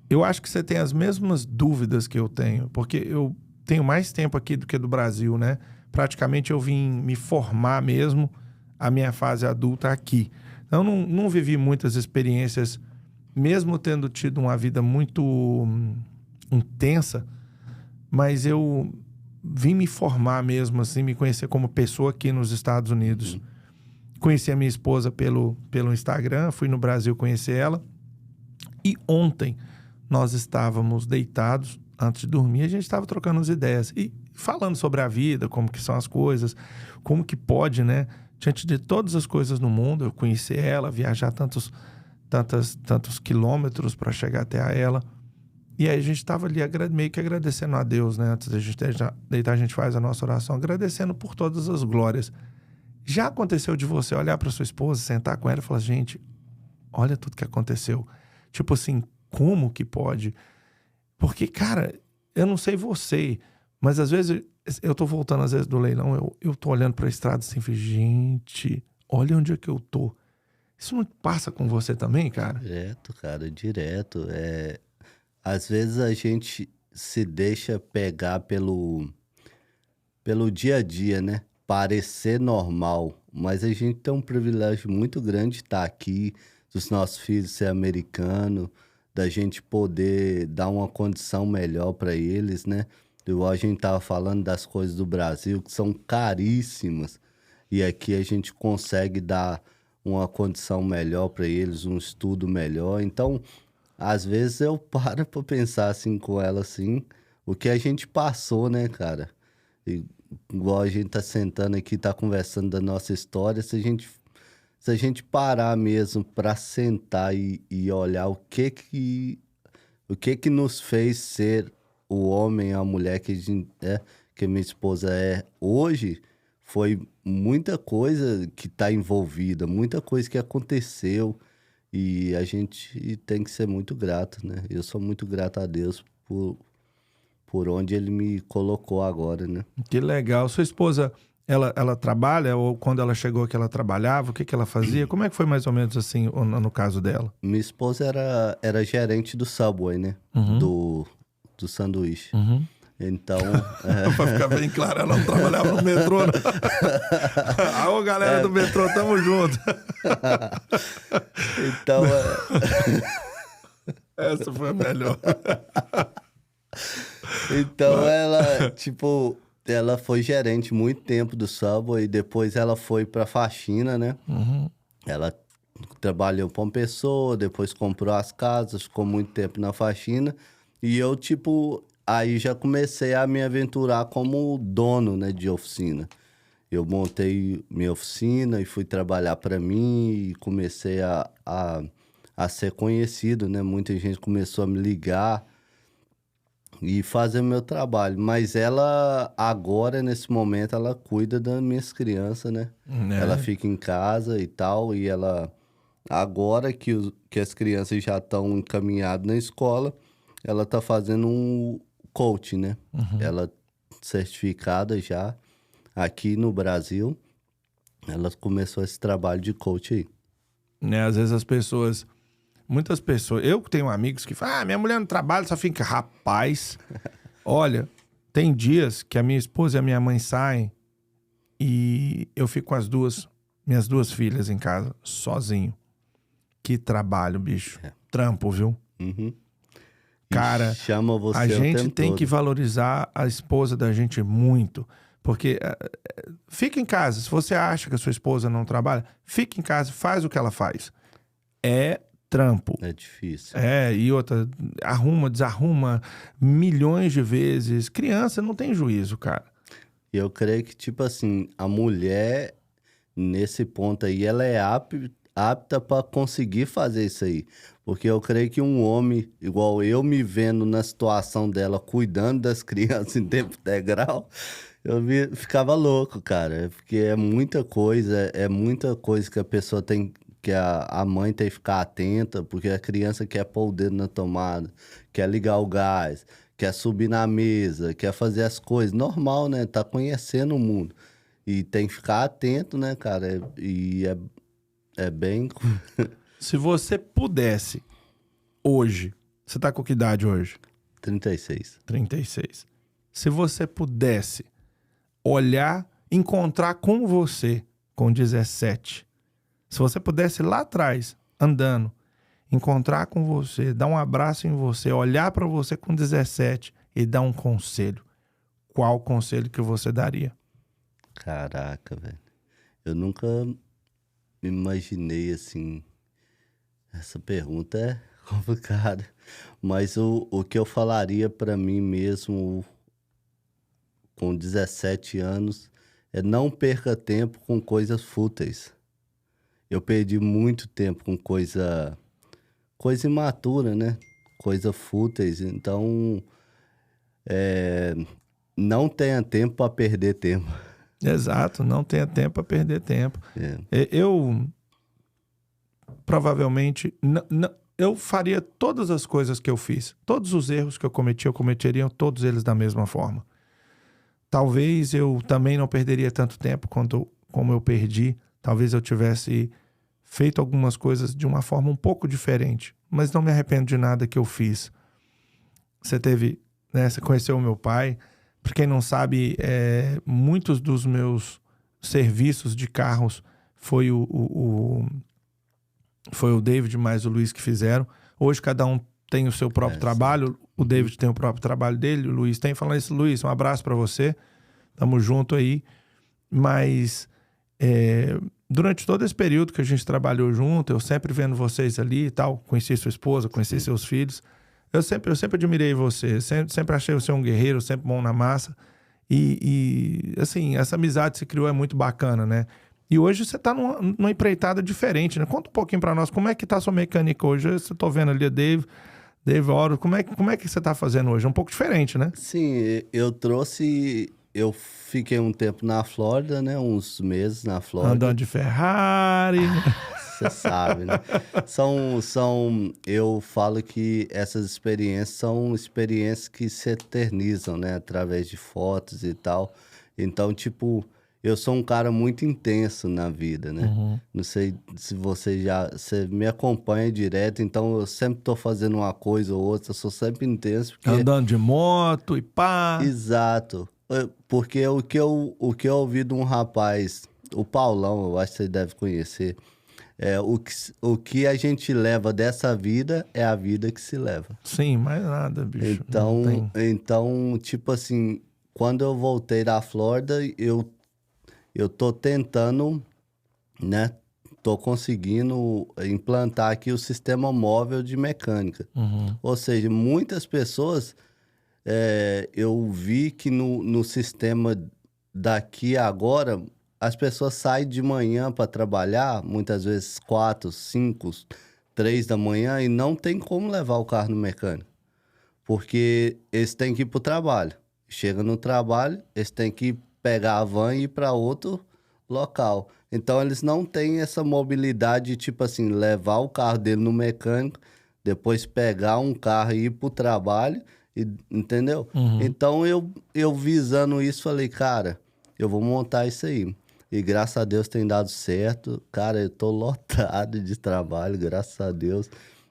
Speaker 1: Eu acho que você tem as mesmas dúvidas que eu tenho, porque eu tenho mais tempo aqui do que do Brasil, né? Praticamente eu vim me formar mesmo, a minha fase adulta aqui. Então, não vivi muitas experiências, mesmo tendo tido uma vida muito intensa, mas eu vim me formar mesmo, assim, me conhecer como pessoa aqui nos Estados Unidos. Conheci a minha esposa pelo Instagram, fui no Brasil conhecer ela. E ontem nós estávamos deitados, antes de dormir, a gente estava trocando umas ideias. E falando sobre a vida, como que são as coisas, como que pode, né? Diante de todas as coisas no mundo, eu conhecer ela, viajar tantos quilômetros para chegar até a ela. E aí a gente estava ali meio que agradecendo a Deus, né? Antes da gente deitar, a gente faz a nossa oração, agradecendo por todas as glórias. Já aconteceu de você olhar para sua esposa, sentar com ela e falar, gente, olha tudo que aconteceu. Tipo assim, como que pode? Porque, cara, eu não sei você, mas às vezes eu tô voltando às vezes do leilão, eu tô olhando para a estrada assim, gente, olha onde é que eu tô. Isso não passa com você também, cara?
Speaker 2: Direto, cara, direto. Às vezes a gente se deixa pegar pelo dia a dia, né? Parecer normal, mas a gente tem um privilégio muito grande de estar aqui, dos nossos filhos ser americanos, da gente poder dar uma condição melhor para eles, né? Igual a gente tava falando das coisas do Brasil, que são caríssimas, e aqui a gente consegue dar uma condição melhor para eles, um estudo melhor. Então, às vezes eu paro para pensar assim com ela, assim, o que a gente passou, né, cara? Igual a gente tá sentando aqui, tá conversando da nossa história, se a gente parar mesmo para sentar e olhar o que que nos fez ser o homem, a mulher que que minha esposa é hoje, foi muita coisa que tá envolvida, muita coisa que aconteceu, e a gente tem que ser muito grato, né? Eu sou muito grato a Deus por onde ele me colocou agora, né?
Speaker 1: Que legal. Sua esposa, ela trabalha, ou quando ela chegou aqui ela trabalhava, o que ela fazia? Como é que foi mais ou menos assim no caso dela?
Speaker 2: Minha esposa era gerente do Subway, né? Do sanduíche. Então,
Speaker 1: Pra ficar bem claro, ela não trabalhava no metrô, não. Alô, galera do metrô, tamo junto.
Speaker 2: então,
Speaker 1: Essa foi a melhor.
Speaker 2: então ela, tipo, ela foi gerente muito tempo do Subway, depois ela foi pra faxina, né? Ela trabalhou pra uma pessoa, depois comprou as casas, ficou muito tempo na faxina. E eu, tipo, aí já comecei a me aventurar como dono, né, de oficina. Eu montei minha oficina e fui trabalhar para mim e comecei a ser conhecido, né? Muita gente começou a me ligar e fazer meu trabalho. Mas ela, agora, nesse momento, ela cuida das minhas crianças, né? Ela
Speaker 1: Né?
Speaker 2: fica em casa e tal, e ela, agora que as crianças já estão encaminhadas na escola, ela tá fazendo um coaching, né? Ela certificada já aqui no Brasil, ela começou esse trabalho de coach aí.
Speaker 1: Né? Às vezes as pessoas... Muitas pessoas... Eu tenho amigos que falam, minha mulher não trabalha, só fica... Rapaz, olha, tem dias que a minha esposa e a minha mãe saem e eu fico com minhas duas filhas em casa, sozinho. Que trabalho, bicho. Trampo, viu?
Speaker 2: Uhum. E
Speaker 1: Cara,
Speaker 2: chama
Speaker 1: a
Speaker 2: você o
Speaker 1: gente
Speaker 2: tempo
Speaker 1: tem que
Speaker 2: todo.
Speaker 1: valorizar a esposa da gente muito. Porque fica em casa. Se você acha que a sua esposa não trabalha, fica em casa, faz o que ela faz. É trampo.
Speaker 2: É difícil.
Speaker 1: E outra, arruma, desarruma milhões de vezes. Criança não tem juízo, cara.
Speaker 2: E eu creio que, tipo assim, a mulher, nesse ponto aí, ela é apta para conseguir fazer isso aí. Porque eu creio que um homem, igual eu me vendo na situação dela, cuidando das crianças em tempo integral, ficava louco, cara. Porque é muita coisa que a pessoa tem, que a mãe tem que ficar atenta, porque a criança quer pôr o dedo na tomada, quer ligar o gás, quer subir na mesa, quer fazer as coisas. Normal, né? Tá conhecendo o mundo. E tem que ficar atento, né, cara? É bem.
Speaker 1: Se você pudesse, hoje, você tá com que idade hoje?
Speaker 2: 36.
Speaker 1: 36. Se você pudesse olhar, encontrar com você com 17. Se você pudesse ir lá atrás, andando, encontrar com você, dar um abraço em você, olhar para você com 17 e dar um conselho, qual conselho que você daria?
Speaker 2: Caraca, velho. Eu nunca me imaginei assim. Essa pergunta é complicada. Mas o que eu falaria pra mim mesmo com 17 anos é não perca tempo com coisas fúteis. Eu perdi muito tempo com coisa imatura, né? Coisa fúteis. Então, não tenha tempo para perder tempo.
Speaker 1: Exato, não tenha tempo para perder tempo.
Speaker 2: É.
Speaker 1: Eu provavelmente eu faria todas as coisas que eu fiz. Todos os erros que eu cometeria todos eles da mesma forma. Talvez eu também não perderia tanto tempo como eu perdi. Talvez eu tivesse feito algumas coisas de uma forma um pouco diferente. Mas não me arrependo de nada que eu fiz. Você conheceu o meu pai. Para quem não sabe, muitos dos meus serviços de carros foi foi o David mais o Luiz que fizeram. Hoje cada um tem o seu próprio trabalho. O David tem o próprio trabalho dele, o Luiz tem. Falando isso, Luiz, um abraço para você. Tamo junto aí. Mas durante todo esse período que a gente trabalhou junto, eu sempre vendo vocês ali e tal, conheci sua esposa, conheci seus filhos. Eu sempre admirei você, sempre achei você um guerreiro, sempre bom na massa. E assim, essa amizade que se criou é muito bacana, né? E hoje você tá numa empreitada diferente, né? Conta um pouquinho pra nós, como é que tá a sua mecânica hoje? Eu tô vendo ali a Dave Oro, como é que você tá fazendo hoje? É um pouco diferente, né?
Speaker 2: Sim, eu fiquei um tempo na Flórida, né? Uns meses na Flórida.
Speaker 1: Andando de Ferrari.
Speaker 2: Você sabe, né? Eu falo que essas experiências são experiências que se eternizam, né? Através de fotos e tal. Então, tipo, eu sou um cara muito intenso na vida, né? Não sei se você me acompanha direto, então eu sempre tô fazendo uma coisa ou outra, eu sou sempre intenso, porque...
Speaker 1: Andando de moto e pá.
Speaker 2: Exato. Porque o que eu ouvi de um rapaz, o Paulão, eu acho que você deve conhecer, o que a gente leva dessa vida é a vida que se leva.
Speaker 1: Sim, mais nada, bicho. Não
Speaker 2: Então,
Speaker 1: tem...
Speaker 2: então, tipo assim, quando eu voltei da Flórida, eu tô tentando, né? Tô conseguindo implantar aqui o sistema móvel de mecânica. Ou seja, muitas pessoas, eu vi que no sistema daqui agora, as pessoas saem de manhã para trabalhar, muitas vezes 4, 5, 3 da manhã, e não tem como levar o carro no mecânico. Porque eles têm que ir para o trabalho. Chega no trabalho, eles têm que pegar a van e ir para outro local. Então, eles não têm essa mobilidade, tipo assim, levar o carro dele no mecânico, depois pegar um carro e ir para o trabalho, entendeu? Então, eu visando isso, falei, cara, eu vou montar isso aí. E graças a Deus tem dado certo. Cara, eu tô lotado de trabalho, graças a Deus.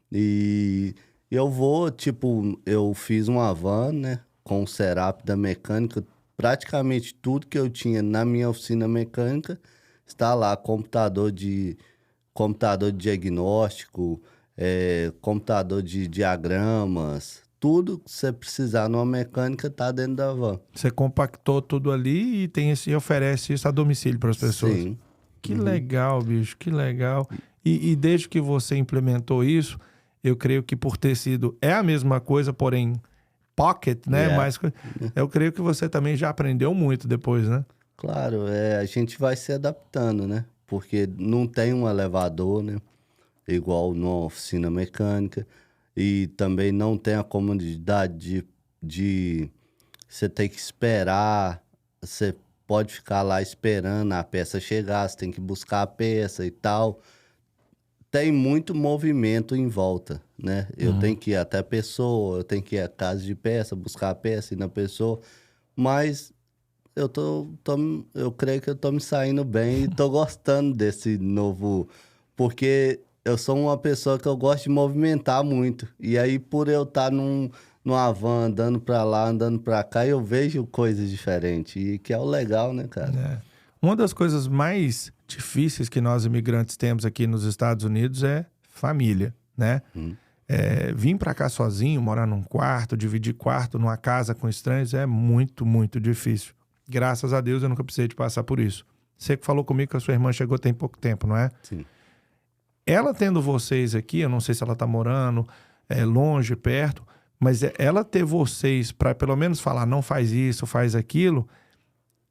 Speaker 2: E eu vou, tipo, eu fiz uma van, né, com o setup da mecânica. Praticamente tudo que eu tinha na minha oficina mecânica está lá. Computador de diagnóstico, computador de diagramas. Tudo que você precisar numa mecânica tá dentro da van.
Speaker 1: Você compactou tudo ali e oferece isso a domicílio para as pessoas.
Speaker 2: Sim.
Speaker 1: Que legal, bicho, que legal. E desde que você implementou isso, eu creio que por ter sido... É a mesma coisa, porém pocket, né?
Speaker 2: Yeah.
Speaker 1: Mas eu creio que você também já aprendeu muito depois, né?
Speaker 2: Claro, a gente vai se adaptando, né? Porque não tem um elevador, né? Igual numa oficina mecânica. E também não tem a comodidade de você ter que esperar. Você pode ficar lá esperando a peça chegar, você tem que buscar a peça e tal. Tem muito movimento em volta, né? Eu tenho que ir até a pessoa, eu tenho que ir à casa de peça, buscar a peça, ir na pessoa. Mas eu creio que eu tô me saindo bem e tô gostando desse novo... Porque eu sou uma pessoa que eu gosto de movimentar muito. E aí, por eu estar numa van, andando pra lá, andando pra cá, eu vejo coisas diferentes. E que é o legal, né, cara?
Speaker 1: É. Uma das coisas mais difíceis que nós imigrantes temos aqui nos Estados Unidos é família, né? Vir para cá sozinho, morar num quarto, dividir quarto numa casa com estranhos é muito, muito difícil. Graças a Deus eu nunca precisei de passar por isso. Você que falou comigo que a sua irmã chegou tem pouco tempo, não é?
Speaker 2: Sim.
Speaker 1: Ela tendo vocês aqui, eu não sei se ela tá morando longe, perto, mas ela ter vocês para pelo menos falar não faz isso, faz aquilo,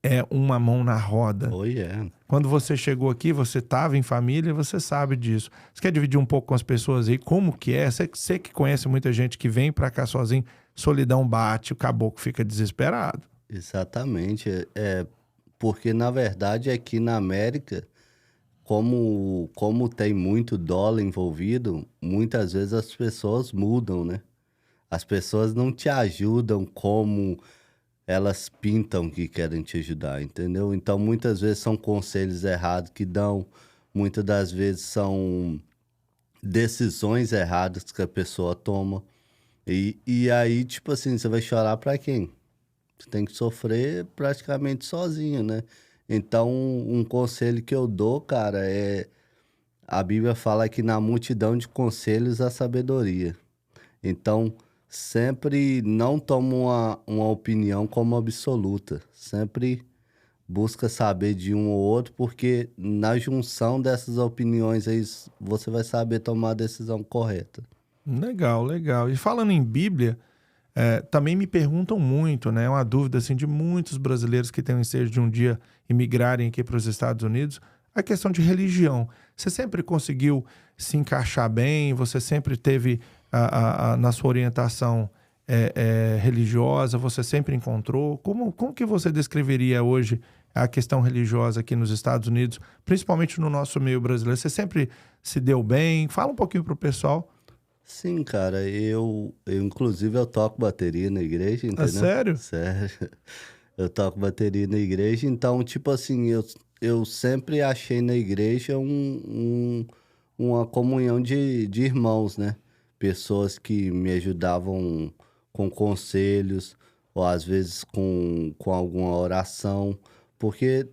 Speaker 1: é uma mão na roda.
Speaker 2: Oh, yeah.
Speaker 1: Quando você chegou aqui, você estava em família, você sabe disso. Você quer dividir um pouco com as pessoas aí como que é? Você que conhece muita gente que vem para cá sozinho, solidão bate, o caboclo fica desesperado.
Speaker 2: Exatamente. Porque, na verdade, aqui na América, como tem muito dólar envolvido, muitas vezes as pessoas mudam, né? As pessoas não te ajudam como elas pintam que querem te ajudar, entendeu? Então, muitas vezes são conselhos errados que dão, muitas das vezes são decisões erradas que a pessoa toma. E aí, tipo assim, você vai chorar pra quem? Você tem que sofrer praticamente sozinho, né? Então, um conselho que eu dou, cara, a Bíblia fala que na multidão de conselhos há sabedoria. Então, sempre não toma uma opinião como absoluta. Sempre busca saber de um ou outro, porque na junção dessas opiniões aí você vai saber tomar a decisão correta.
Speaker 1: Legal, legal. E falando em Bíblia, também me perguntam muito, né? É uma dúvida assim, de muitos brasileiros que têm o ensejo de um dia imigrarem aqui para os Estados Unidos, a questão de religião. Você sempre conseguiu se encaixar bem? Você sempre teve na sua orientação religiosa? Você sempre encontrou? Como que você descreveria hoje a questão religiosa aqui nos Estados Unidos, principalmente no nosso meio brasileiro? Você sempre se deu bem? Fala um pouquinho para o pessoal.
Speaker 2: Sim, cara, inclusive eu toco bateria na igreja, entendeu?
Speaker 1: Sério?
Speaker 2: Sério. Eu toco bateria na igreja, então, tipo assim, eu sempre achei na igreja uma comunhão de irmãos, né? Pessoas que me ajudavam com conselhos, ou às vezes com alguma oração, porque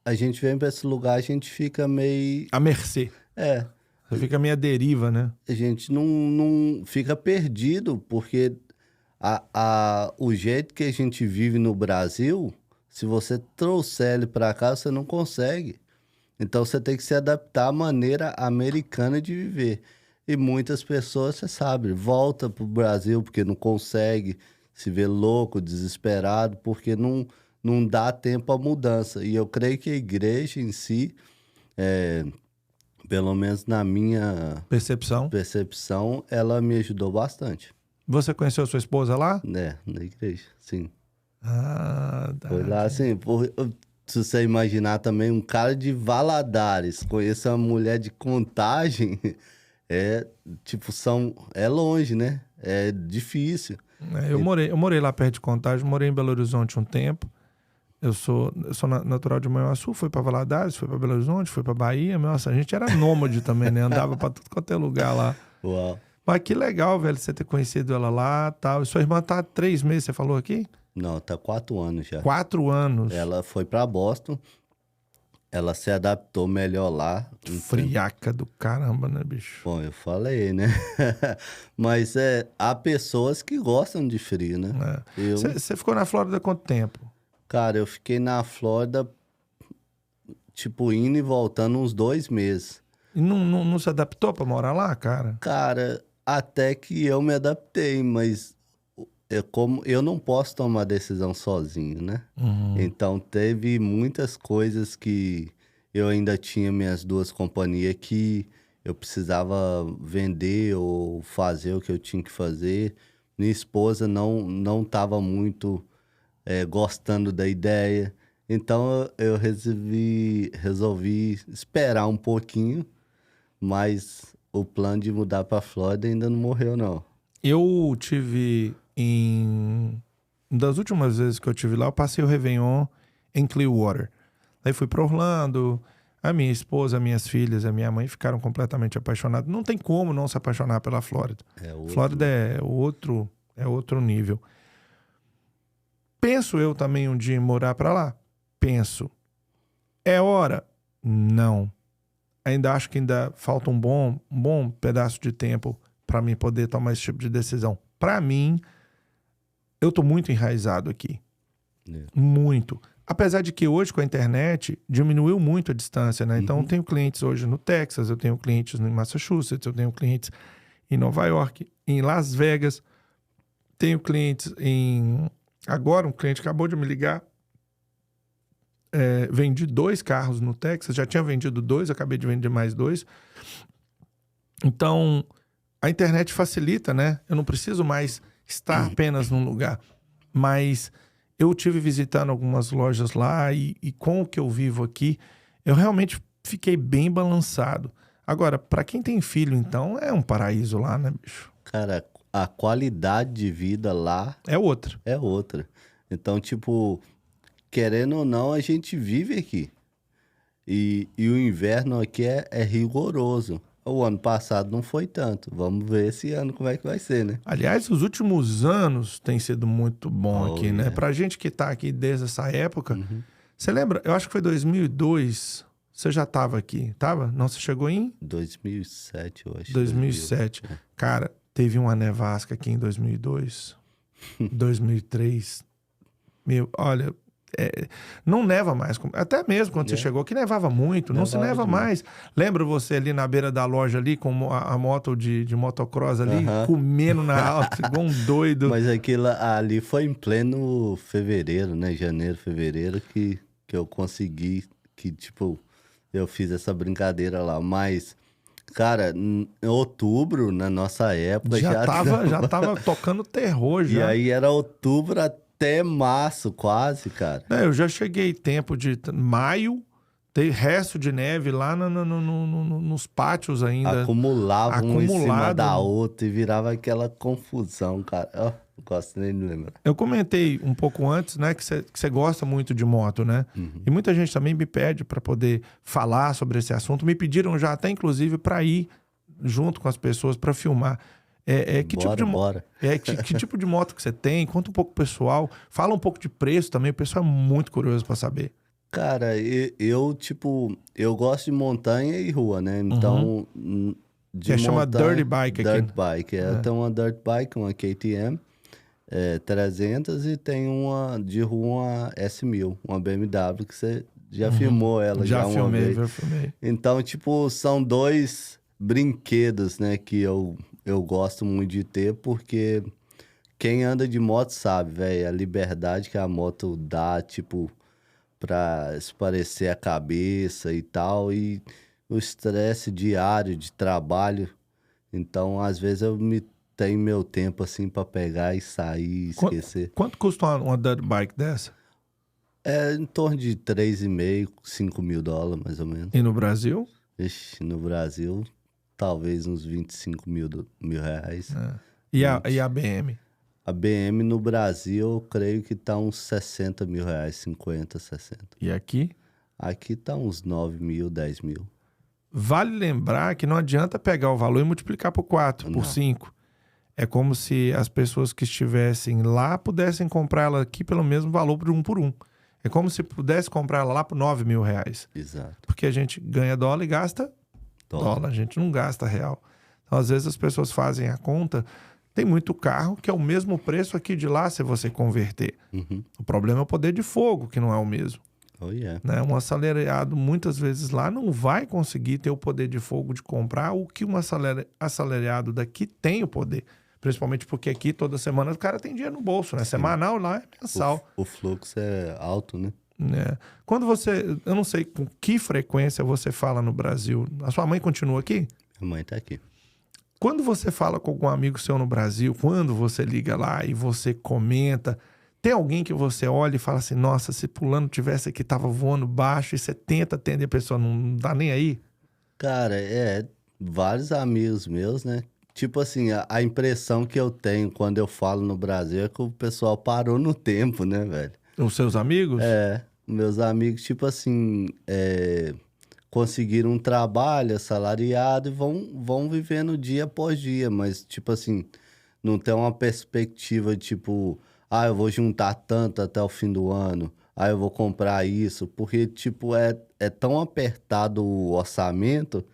Speaker 2: a gente vem para esse lugar, a gente fica meio.
Speaker 1: À mercê.
Speaker 2: É,
Speaker 1: Você fica meio à deriva, né?
Speaker 2: a gente não fica perdido, porque o jeito que a gente vive no Brasil, se você trouxer ele para cá, você não consegue. Então você tem que se adaptar à maneira americana de viver. E muitas pessoas, você sabe, volta pro Brasil porque não consegue, se vê louco, desesperado, porque não dá tempo à mudança. E eu creio que a igreja em si, pelo menos na minha
Speaker 1: Percepção.
Speaker 2: percepção, ela me ajudou bastante.
Speaker 1: Você conheceu sua esposa lá?
Speaker 2: Né, na igreja, sim.
Speaker 1: Ah, tá.
Speaker 2: Foi lá, assim, se você imaginar também um cara de Valadares, conhecer uma mulher de Contagem, tipo, é longe, né? É difícil.
Speaker 1: Eu morei lá perto de Contagem, morei em Belo Horizonte um tempo. Eu sou natural de Manhuaçu, fui para Valadares, fui para Belo Horizonte, fui para Bahia. Nossa, a gente era nômade também, né? Andava para tudo quanto é lugar lá.
Speaker 2: Uau.
Speaker 1: Mas que legal, velho, você ter conhecido ela lá e tal. E sua irmã tá há 3 meses, você falou aqui?
Speaker 2: Não, tá 4 anos já.
Speaker 1: 4 anos.
Speaker 2: Ela foi para Boston, ela se adaptou melhor lá.
Speaker 1: Friaca do caramba, né, bicho?
Speaker 2: Bom, eu falei, né? Mas há pessoas que gostam de frio, né?
Speaker 1: Você ficou na Flórida quanto tempo?
Speaker 2: Cara, eu fiquei na Flórida, tipo, indo e voltando uns 2 meses.
Speaker 1: E não se adaptou pra morar lá, cara?
Speaker 2: Cara, até que eu me adaptei, mas como eu não posso tomar decisão sozinho, né? Então teve muitas coisas que eu ainda tinha minhas 2 companhias que eu precisava vender ou fazer o que eu tinha que fazer. Minha esposa não estava muito gostando da ideia. Então eu resolvi esperar um pouquinho, mas o plano de mudar para Flórida ainda não morreu, não.
Speaker 1: Eu tive das últimas vezes que eu tive lá, eu passei o Réveillon em Clearwater. Aí fui para Orlando. A minha esposa, minhas filhas, a minha mãe ficaram completamente apaixonadas. Não tem como não se apaixonar pela Flórida. Flórida é outro nível. Penso eu também um dia em morar para lá? Penso. É hora? Não. Ainda acho que ainda falta um bom pedaço de tempo para mim poder tomar esse tipo de decisão. Para mim, eu tô muito enraizado aqui. Muito. Apesar de que hoje, com a internet, diminuiu muito a distância, né? Então, eu tenho clientes hoje no Texas, eu tenho clientes em Massachusetts, eu tenho clientes em Nova York, em Las Vegas, tenho clientes Agora, um cliente acabou de me ligar, vendi 2 carros no Texas, já tinha vendido 2, acabei de vender mais 2. Então, a internet facilita, né? Eu não preciso mais estar apenas num lugar. Mas eu tive visitando algumas lojas lá e com o que eu vivo aqui, eu realmente fiquei bem balançado. Agora, para quem tem filho, então, é um paraíso lá, né, bicho?
Speaker 2: Cara, a qualidade de vida lá
Speaker 1: é outra.
Speaker 2: É outra. Então, tipo, querendo ou não, a gente vive aqui. E o inverno aqui é rigoroso. O ano passado não foi tanto. Vamos ver esse ano como é que vai ser, né?
Speaker 1: Aliás, os últimos anos tem sido muito bom aqui, né? Pra gente que tá aqui desde essa época. Você lembra? Eu acho que foi 2002. Você já tava aqui, tava? Não, você chegou em?
Speaker 2: 2007, eu acho.
Speaker 1: 2007. Cara, teve uma nevasca aqui em 2002. 2003. Olha, não neva mais. Até mesmo quando você chegou aqui, nevava muito. Não se neva mais. Lembra você ali na beira da loja ali, com a moto de motocross ali, comendo na alta, igual um doido.
Speaker 2: Mas aquilo ali foi em pleno fevereiro, né? Janeiro, fevereiro, que eu consegui, que tipo, eu fiz essa brincadeira lá. Mas, cara, em outubro, na nossa época,
Speaker 1: já tava tocando terror já.
Speaker 2: E aí era outubro até março, quase, cara.
Speaker 1: Eu já cheguei tempo de maio, tem resto de neve lá nos pátios ainda.
Speaker 2: Acumulava um em cima da outra e virava aquela confusão, cara. gosto nem de lembrar.
Speaker 1: Eu comentei um pouco antes, né, que você gosta muito de moto, né? E muita gente também me pede para poder falar sobre esse assunto. Me pediram já até, inclusive, para ir junto com as pessoas para filmar. Que
Speaker 2: Bora.
Speaker 1: Que tipo de moto que você tem? Conta um pouco pro pessoal. Fala um pouco de preço também. O pessoal é muito curioso para saber.
Speaker 2: Cara, eu gosto de montanha e rua, né? Então, de
Speaker 1: chama
Speaker 2: montanha...
Speaker 1: Dirt Bike aqui.
Speaker 2: Dirt Bike, Eu tenho uma Dirt Bike, uma KTM 300 e tem uma de rua, uma S1000, uma BMW que você já filmou ela já uma vez.
Speaker 1: Já filmei.
Speaker 2: Então, tipo, são dois brinquedos, né, que eu gosto muito de ter, porque quem anda de moto sabe, velho, a liberdade que a moto dá, tipo, pra esparecer a cabeça e tal, e o estresse diário de trabalho. Então, às vezes eu tenho meu tempo, assim, pra pegar e sair e esquecer.
Speaker 1: Quanto custa uma dirt bike dessa?
Speaker 2: É em torno de 3,5, 5 mil dólares, mais ou menos.
Speaker 1: E no Brasil?
Speaker 2: Ixi, no Brasil, talvez uns 25 mil reais.
Speaker 1: E a BM?
Speaker 2: A BM no Brasil, eu creio que tá uns 60 mil reais, 50, 60.
Speaker 1: E aqui?
Speaker 2: Aqui tá uns 9 mil, 10 mil.
Speaker 1: Vale lembrar que não adianta pegar o valor e multiplicar por 4, por 5. É como se as pessoas que estivessem lá pudessem comprar ela aqui pelo mesmo valor por um. É como se pudesse comprar ela lá por 9 mil reais.
Speaker 2: Exato.
Speaker 1: Porque a gente ganha dólar e gasta dólar. A gente não gasta real. Então, às vezes, as pessoas fazem a conta. Tem muito carro que é o mesmo preço aqui de lá se você converter. O problema é o poder de fogo, que não é o mesmo.
Speaker 2: Oh, yeah.
Speaker 1: Né? Um assalariado, muitas vezes lá, não vai conseguir ter o poder de fogo de comprar o que um assalariado daqui tem o poder. Principalmente porque aqui, toda semana, o cara tem dinheiro no bolso, né? Sim. Semanal, lá é mensal.
Speaker 2: O fluxo é alto, né?
Speaker 1: Quando você... Eu não sei com que frequência você fala no Brasil. A sua mãe continua aqui?
Speaker 2: Minha mãe tá aqui.
Speaker 1: Quando você fala com algum amigo seu no Brasil, quando você liga lá e você comenta, tem alguém que você olha e fala assim, nossa, se fulano tivesse aqui, tava voando baixo, e você tenta atender a pessoa, não dá nem aí?
Speaker 2: Cara, vários amigos meus, né? Tipo assim, a impressão que eu tenho quando eu falo no Brasil é que o pessoal parou no tempo, né, velho?
Speaker 1: Os seus amigos?
Speaker 2: Meus amigos, tipo assim, conseguiram um trabalho assalariado e vão vivendo dia após dia, mas, tipo assim, não tem uma perspectiva, tipo, eu vou juntar tanto até o fim do ano, eu vou comprar isso, porque, tipo, é tão apertado o orçamento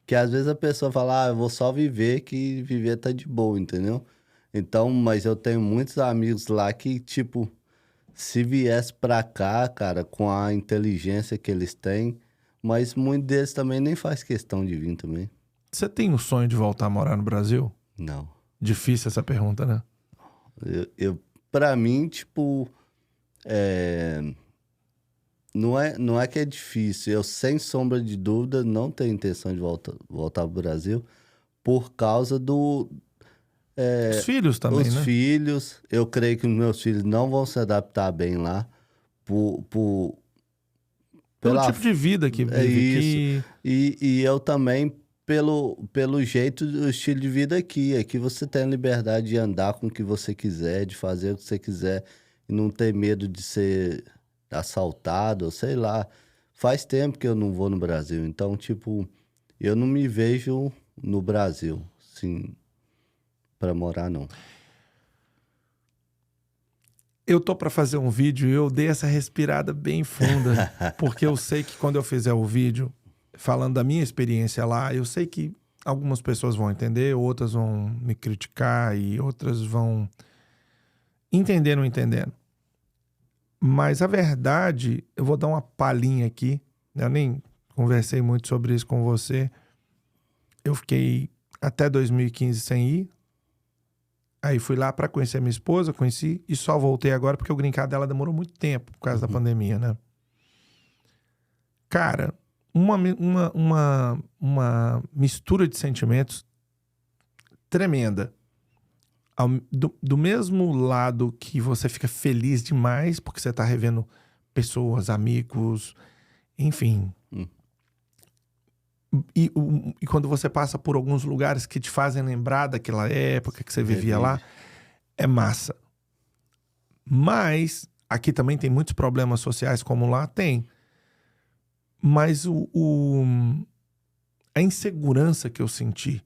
Speaker 2: que às vezes a pessoa fala, eu vou só viver, que viver tá de boa, entendeu? Então, mas eu tenho muitos amigos lá que, tipo, se viesse pra cá, cara, com a inteligência que eles têm, mas muitos deles também nem faz questão de vir também.
Speaker 1: Você tem o sonho de voltar a morar no Brasil?
Speaker 2: Não.
Speaker 1: Difícil essa pergunta, né?
Speaker 2: Pra mim, tipo, não é que é difícil. Eu, sem sombra de dúvida, não tenho intenção de voltar pro Brasil por causa
Speaker 1: os filhos também,
Speaker 2: os
Speaker 1: né?
Speaker 2: Os filhos, eu creio que os meus filhos não vão se adaptar bem lá
Speaker 1: pelo tipo de vida que vive aqui.
Speaker 2: E eu também, pelo jeito, o estilo de vida aqui. Aqui você tem a liberdade de andar com o que você quiser, de fazer o que você quiser, e não ter medo de ser assaltado, sei lá. Faz tempo que eu não vou no Brasil, então, tipo, eu não me vejo no Brasil, sim, para morar, não.
Speaker 1: Eu tô para fazer um vídeo e eu dei essa respirada bem funda, porque eu sei que quando eu fizer o vídeo falando da minha experiência lá, eu sei que algumas pessoas vão entender, outras vão me criticar e outras vão entender não entendendo. Mas a verdade, eu vou dar uma palhinha aqui, eu nem conversei muito sobre isso com você. Eu fiquei até 2015 sem ir. Aí fui lá para conhecer a minha esposa, conheci e só voltei agora porque o green card dela demorou muito tempo por causa da pandemia, né? Cara, uma mistura de sentimentos tremenda. Do mesmo lado que você fica feliz demais porque você tá revendo pessoas, amigos, enfim. E quando você passa por alguns lugares que te fazem lembrar daquela época que você vivia lá, é massa. Mas aqui também tem muitos problemas sociais como lá tem. Mas a insegurança que eu senti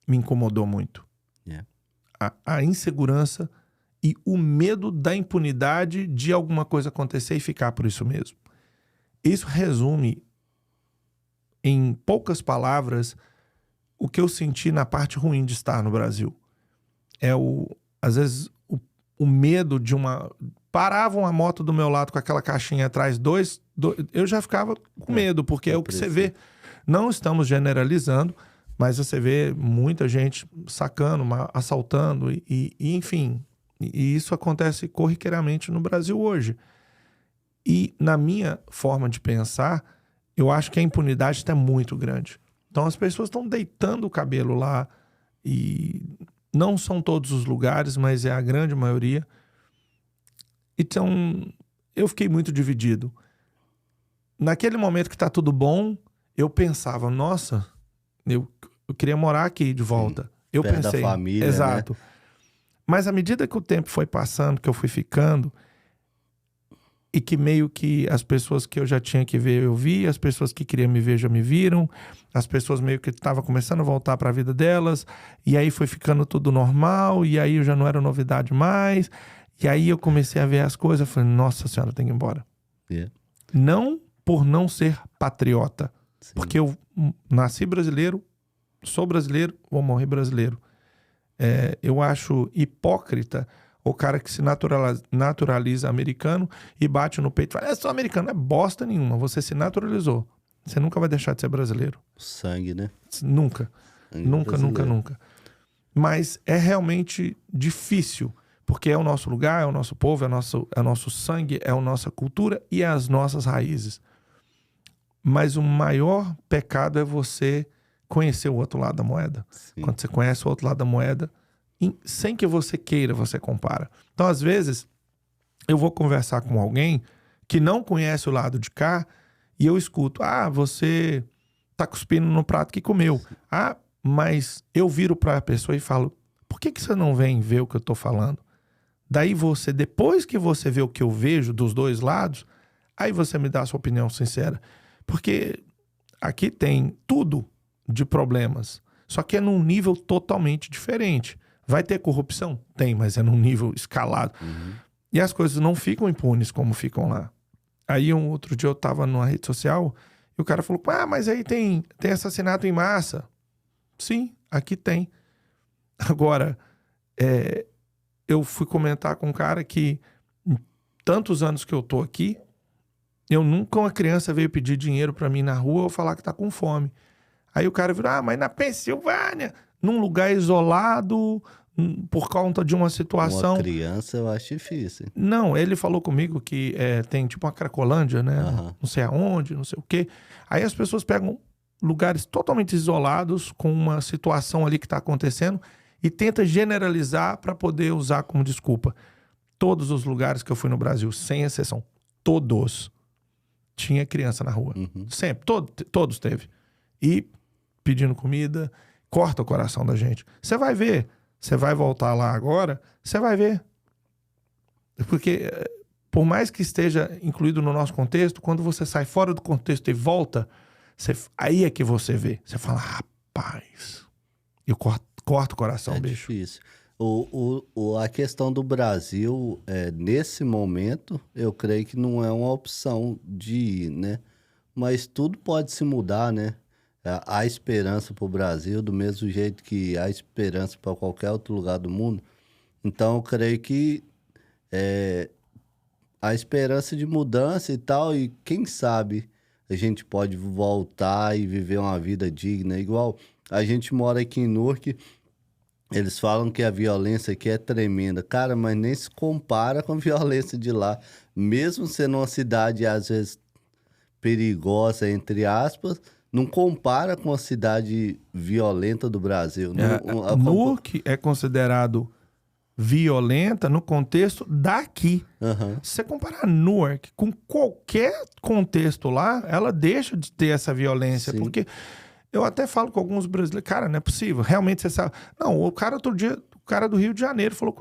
Speaker 1: me incomodou muito.
Speaker 2: Yeah.
Speaker 1: A insegurança e o medo da impunidade de alguma coisa acontecer e ficar por isso mesmo. Isso resume, em poucas palavras, o que eu senti na parte ruim de estar no Brasil. Às vezes, o medo de paravam a moto do meu lado com aquela caixinha atrás, eu já ficava com medo, porque é o que você vê. Não estamos generalizando, mas você vê muita gente sacando, assaltando, e enfim. E isso acontece corriqueiramente no Brasil hoje. E na minha forma de pensar, eu acho que a impunidade está muito grande. Então as pessoas estão deitando o cabelo lá, e não são todos os lugares, mas é a grande maioria. Então eu fiquei muito dividido. Naquele momento que está tudo bom, eu pensava, nossa, eu queria morar aqui de volta. Eu
Speaker 2: perto
Speaker 1: pensei,
Speaker 2: da família,
Speaker 1: exato.
Speaker 2: né?
Speaker 1: Mas à medida que o tempo foi passando, que eu fui ficando, e que meio que as pessoas que eu já tinha que ver, eu vi, as pessoas que queriam me ver já me viram, as pessoas meio que estavam começando a voltar para a vida delas, e aí foi ficando tudo normal, e aí eu já não era novidade mais, e aí eu comecei a ver as coisas, eu falei, nossa senhora, tem que ir embora.
Speaker 2: Yeah.
Speaker 1: Não por não ser patriota,
Speaker 2: Sim.
Speaker 1: porque eu nasci brasileiro, sou brasileiro, vou morrer brasileiro. Eu acho hipócrita o cara que se naturaliza americano e bate no peito e fala, sou americano. Não é bosta nenhuma, você se naturalizou. Você nunca vai deixar de ser brasileiro.
Speaker 2: Sangue, né?
Speaker 1: Nunca.
Speaker 2: Sangue
Speaker 1: Nunca,
Speaker 2: brasileiro.
Speaker 1: nunca, nunca. Mas é realmente difícil, porque é o nosso lugar, é o nosso povo, é o nosso sangue, é a nossa cultura e as nossas raízes. Mas o maior pecado é você conhecer o outro lado da moeda.
Speaker 2: Sim.
Speaker 1: Quando você conhece o outro lado da moeda, sem que você queira, você compara. Então, às vezes, eu vou conversar com alguém que não conhece o lado de cá e eu escuto, você tá cuspindo no prato que comeu. Mas eu viro para a pessoa e falo, por que você não vem ver o que eu tô falando? Daí você, depois que você vê o que eu vejo dos dois lados, aí você me dá a sua opinião sincera. Porque aqui tem tudo de problemas, só que é num nível totalmente diferente. Vai ter corrupção? Tem, mas é num nível escalado.
Speaker 2: Uhum.
Speaker 1: E as coisas não ficam impunes como ficam lá. Aí outro dia eu tava numa rede social e o cara falou, mas aí tem assassinato em massa. Sim, aqui tem. Agora, eu fui comentar com um cara que em tantos anos que eu tô aqui, nunca uma criança veio pedir dinheiro pra mim na rua ou falar que tá com fome. Aí o cara virou, mas na Pensilvânia, num lugar isolado, por conta de uma situação...
Speaker 2: Uma criança eu acho difícil.
Speaker 1: Não, ele falou comigo que tem tipo uma Cracolândia, né?
Speaker 2: Uhum.
Speaker 1: Não sei aonde, não sei o quê. Aí as pessoas pegam lugares totalmente isolados com uma situação ali que tá acontecendo e tenta generalizar para poder usar como desculpa. Todos os lugares que eu fui no Brasil, sem exceção, todos, tinha criança na rua.
Speaker 2: Uhum.
Speaker 1: Sempre, todos teve. E pedindo comida, corta o coração da gente. Você vai ver, você vai voltar lá agora, você vai ver. Porque, por mais que esteja incluído no nosso contexto, quando você sai fora do contexto e volta, aí é que você vê. Você fala, rapaz, eu corto o coração, bicho.
Speaker 2: Difícil. A questão do Brasil, nesse momento, eu creio que não é uma opção de ir, né? Mas tudo pode se mudar, né? Há esperança para o Brasil, do mesmo jeito que há esperança para qualquer outro lugar do mundo. Então, eu creio que há esperança de mudança e tal, e quem sabe a gente pode voltar e viver uma vida digna. Igual a gente mora aqui em Newark, eles falam que a violência aqui é tremenda. Cara, mas nem se compara com a violência de lá. Mesmo sendo uma cidade, às vezes, perigosa, entre aspas, não compara com a cidade violenta do Brasil.
Speaker 1: Newark é considerado violenta no contexto daqui.
Speaker 2: Uhum.
Speaker 1: Se você comparar Newark com qualquer contexto lá, ela deixa de ter essa violência. Sim. Porque eu até falo com alguns brasileiros, cara, não é possível. Realmente você sabe. Não, o cara outro dia cara do Rio de Janeiro falou,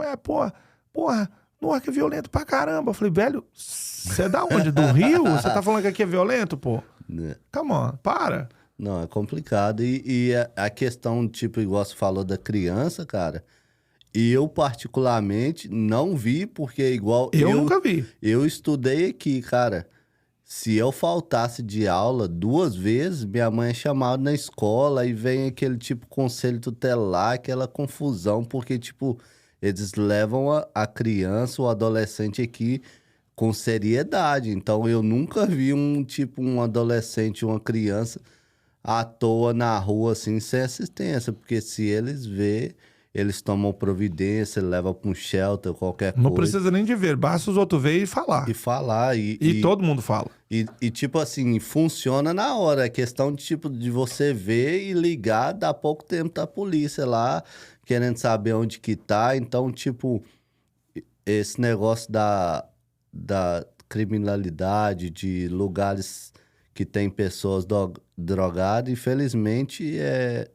Speaker 1: porra, Newark é violento pra caramba. Eu falei, velho, você é da onde? Do Rio? Você tá falando que aqui é violento, pô? Come on, para.
Speaker 2: Não, é complicado. E a questão, tipo, igual você falou da criança, cara, eu particularmente não vi, porque igual...
Speaker 1: Eu nunca vi.
Speaker 2: Eu estudei aqui, cara. Se eu faltasse de aula 2 vezes, minha mãe é chamada na escola e vem aquele tipo conselho tutelar, aquela confusão, porque, tipo, eles levam a criança, o adolescente aqui com seriedade. Então, eu nunca vi um adolescente, uma criança à toa na rua, assim, sem assistência, porque se eles vê, eles tomam providência, levam para um shelter, qualquer coisa.
Speaker 1: Não precisa nem de ver, basta os outros ver e falar.
Speaker 2: E falar.
Speaker 1: E todo mundo fala.
Speaker 2: E, tipo assim, funciona na hora. É questão de, tipo, de você ver e ligar, dá pouco tempo tá a polícia lá, querendo saber onde que tá. Então, tipo, esse negócio da criminalidade, de lugares que tem pessoas drogadas, infelizmente, é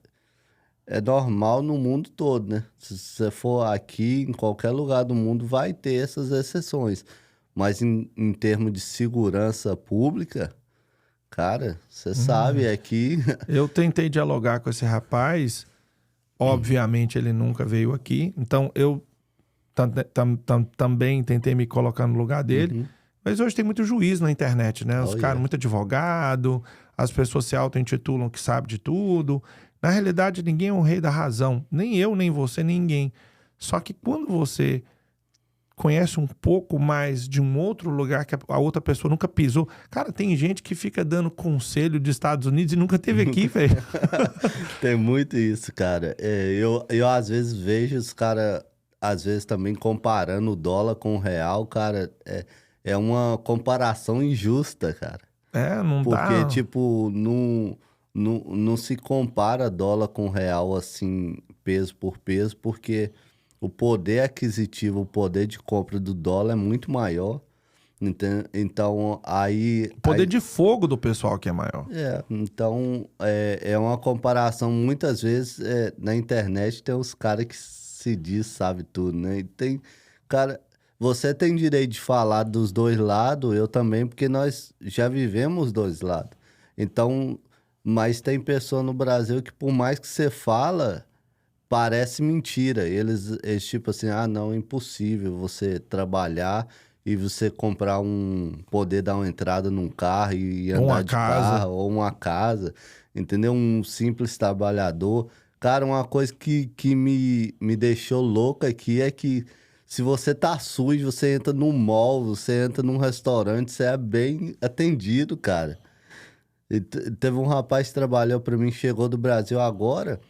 Speaker 2: normal no mundo todo, né? Se você for aqui, em qualquer lugar do mundo, vai ter essas exceções. Mas em termos de segurança pública, cara, você sabe, aqui...
Speaker 1: Eu tentei dialogar com esse rapaz, obviamente ele nunca veio aqui, então eu também tentei me colocar no lugar dele, mas hoje tem muito juiz na internet, né? Os caras, muito advogado, as pessoas se auto-intitulam que sabe de tudo. Na realidade, ninguém é o rei da razão. Nem eu, nem você, ninguém. Só que quando você conhece um pouco mais de um outro lugar que a outra pessoa nunca pisou... Cara, tem gente que fica dando conselho dos Estados Unidos e nunca teve aqui, velho.
Speaker 2: Tem muito isso, cara. Eu às vezes vejo os caras, às vezes também comparando o dólar com o real, cara. É uma comparação injusta, cara.
Speaker 1: Não dá.
Speaker 2: Porque, tipo, não se compara dólar com real assim, peso por peso, porque o poder aquisitivo, o poder de compra do dólar é muito maior. Então, aí...
Speaker 1: O poder de fogo do pessoal que é maior.
Speaker 2: Então, é uma comparação, muitas vezes, na internet tem os caras que se diz sabe tudo, né? E tem, cara, você tem direito de falar dos dois lados, eu também, porque nós já vivemos os dois lados. Então... Mas tem pessoa no Brasil que, por mais que você fala, parece mentira. Eles tipo assim, não, é impossível você trabalhar e você comprar poder dar uma entrada num carro e andar de carro, ou uma casa, entendeu? Um simples trabalhador. Cara, uma coisa que me deixou louco aqui é que se você tá sujo, você entra num mall, você entra num restaurante, você é bem atendido, cara. E teve um rapaz que trabalhou para mim, chegou do Brasil agora,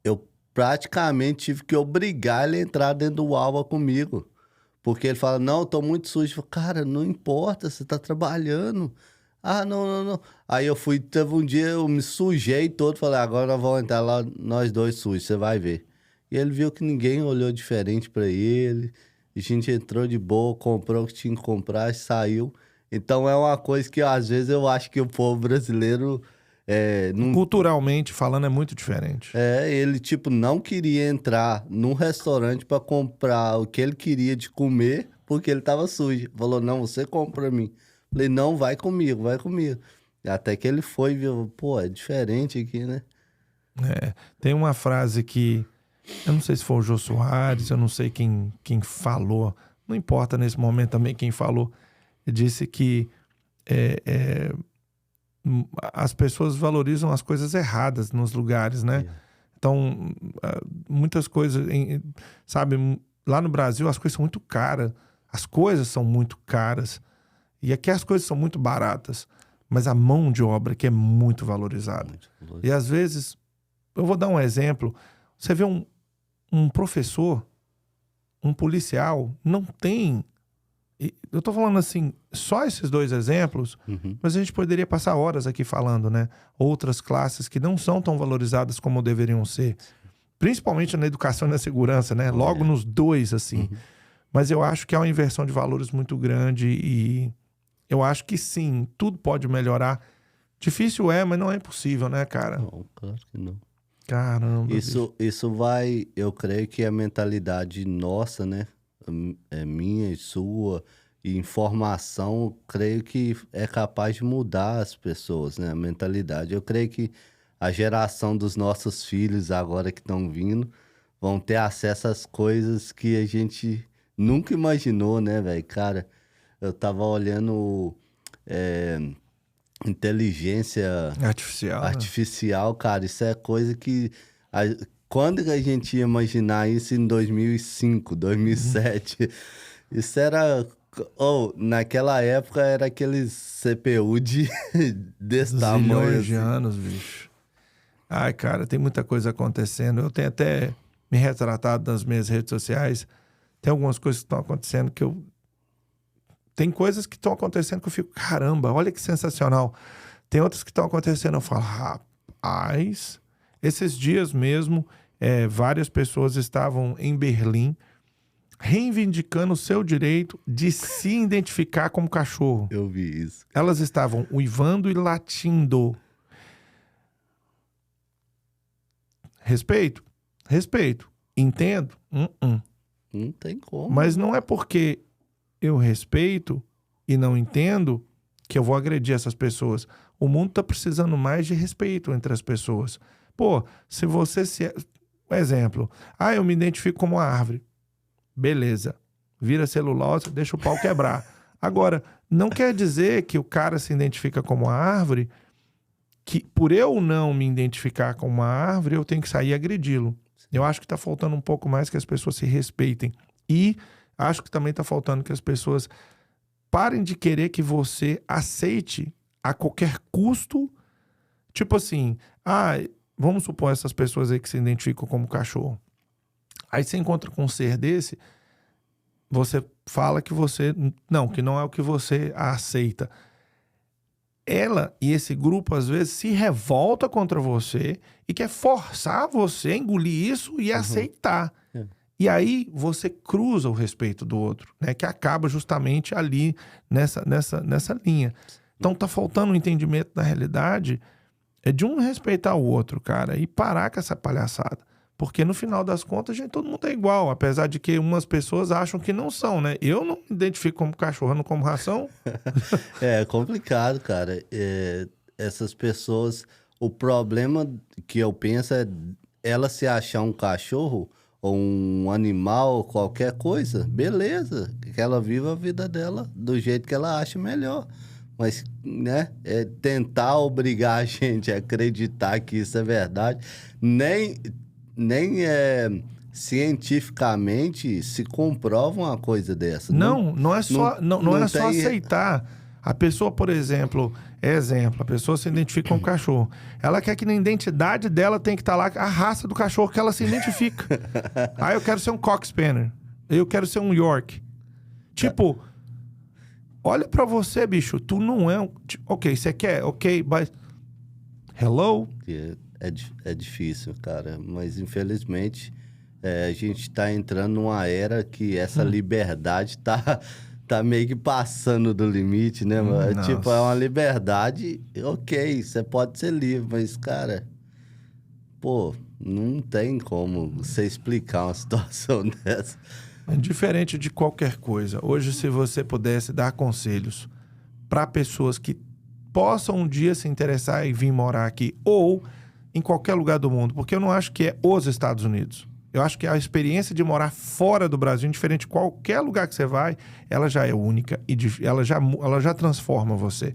Speaker 2: eu praticamente tive que obrigar ele a entrar dentro do Alba comigo. Porque ele fala, não, eu tô muito sujo. Eu falo, cara, não importa, você tá trabalhando. Não. Aí teve um dia, eu me sujei todo, falei, agora nós vamos entrar lá, nós dois sujos, você vai ver. E ele viu que ninguém olhou diferente para ele, a gente entrou de boa, comprou o que tinha que comprar e saiu. Então é uma coisa que às vezes eu acho que o povo brasileiro...
Speaker 1: Culturalmente falando é muito diferente.
Speaker 2: Ele tipo não queria entrar num restaurante para comprar o que ele queria de comer porque ele tava sujo. Falou, não, você compra pra mim. Falei, não, vai comigo. Até que ele foi e viu, pô, é diferente aqui, né?
Speaker 1: Tem uma frase que, eu não sei se foi o Jô Soares, eu não sei quem falou, não importa nesse momento também quem falou, disse que as pessoas valorizam as coisas erradas nos lugares, né? Então, muitas coisas, sabe, lá no Brasil as coisas são muito caras, as coisas são muito caras, e aqui as coisas são muito baratas, mas a mão de obra que é muito valorizada. E às vezes, eu vou dar um exemplo, você vê um professor, um policial, não tem... Eu tô falando assim, só esses dois exemplos, mas a gente poderia passar horas aqui falando, né? Outras classes que não são tão valorizadas como deveriam ser. Principalmente na educação e na segurança, né? Logo nos dois, assim. Mas eu acho que há uma inversão de valores muito grande e eu acho que sim, tudo pode melhorar. Difícil mas não é impossível, né, cara?
Speaker 2: Não, claro que não.
Speaker 1: Caramba,
Speaker 2: Isso vai, eu creio que a mentalidade nossa, né? É minha e sua, e informação, creio que é capaz de mudar as pessoas, né? A mentalidade. Eu creio que a geração dos nossos filhos agora que estão vindo vão ter acesso às coisas que a gente nunca imaginou, né, velho? Cara, eu tava olhando é, inteligência
Speaker 1: artificial, né?
Speaker 2: artificial, cara, isso é coisa que... a- quando que a gente ia imaginar isso em 2005, 2007? Isso era... Oh, naquela época era aqueles CPU desse tamanho,
Speaker 1: Zilhões de
Speaker 2: assim.
Speaker 1: anos, bicho. Ai, cara, tem muita coisa acontecendo. Eu tenho até me retratado nas minhas redes sociais. Tem algumas coisas que estão acontecendo que eu... Tem coisas que estão acontecendo que eu fico, caramba, olha que sensacional. Tem outras que estão acontecendo, eu falo, rapaz... Esses dias mesmo, várias pessoas estavam em Berlim reivindicando o seu direito de se identificar como cachorro.
Speaker 2: Eu vi isso.
Speaker 1: Elas estavam uivando e latindo. Respeito? Respeito. Entendo?
Speaker 2: Não tem como.
Speaker 1: Mas não é porque eu respeito e não entendo que eu vou agredir essas pessoas. O mundo está precisando mais de respeito entre as pessoas. Pô, se você se... Exemplo. Eu me identifico como uma árvore. Beleza. Vira celulose, deixa o pau quebrar. Agora, não quer dizer que o cara se identifica como uma árvore, que por eu não me identificar como uma árvore, eu tenho que sair e agredi-lo. Eu acho que está faltando um pouco mais que as pessoas se respeitem. E acho que também está faltando que as pessoas parem de querer que você aceite a qualquer custo. Tipo assim, vamos supor essas pessoas aí que se identificam como cachorro. Aí você encontra com um ser desse, você fala que você... Não, que não é o que você aceita. Ela e esse grupo, às vezes, se revolta contra você e quer forçar você a engolir isso e aceitar. E aí você cruza o respeito do outro, né? Que acaba justamente ali nessa linha. Então tá faltando um entendimento da realidade... É de um respeitar o outro, cara, e parar com essa palhaçada. Porque no final das contas, gente, todo mundo é igual, apesar de que umas pessoas acham que não são, né? Eu não me identifico como cachorro, não como ração.
Speaker 2: É complicado, cara. Essas pessoas... O problema que eu penso é ela se achar um cachorro ou um animal, qualquer coisa, beleza. Que ela viva a vida dela do jeito que ela acha melhor. Mas, né, tentar obrigar a gente a acreditar que isso é verdade, nem cientificamente se comprova uma coisa dessa.
Speaker 1: Não é só, não é só
Speaker 2: tem...
Speaker 1: aceitar. A pessoa, por exemplo, a pessoa se identifica com um cachorro. Ela quer que na identidade dela tem que estar lá a raça do cachorro que ela se identifica. Eu quero ser um Cocker Spaniel. Eu quero ser um York. Tipo... Olha pra você, bicho. Tu não é um... Ok, você quer? Ok, mas... Hello?
Speaker 2: É difícil, cara. Mas, infelizmente, a gente tá entrando numa era que essa liberdade tá meio que passando do limite, né, mano? Tipo, é uma liberdade... Ok, você pode ser livre, mas, cara... Pô, não tem como você explicar uma situação dessa.
Speaker 1: Diferente de qualquer coisa. Hoje, se você pudesse dar conselhos para pessoas que possam um dia se interessar em vir morar aqui ou em qualquer lugar do mundo, porque eu não acho que é os Estados Unidos. Eu acho que a experiência de morar fora do Brasil, diferente de qualquer lugar que você vai, ela já é única e ela já transforma você.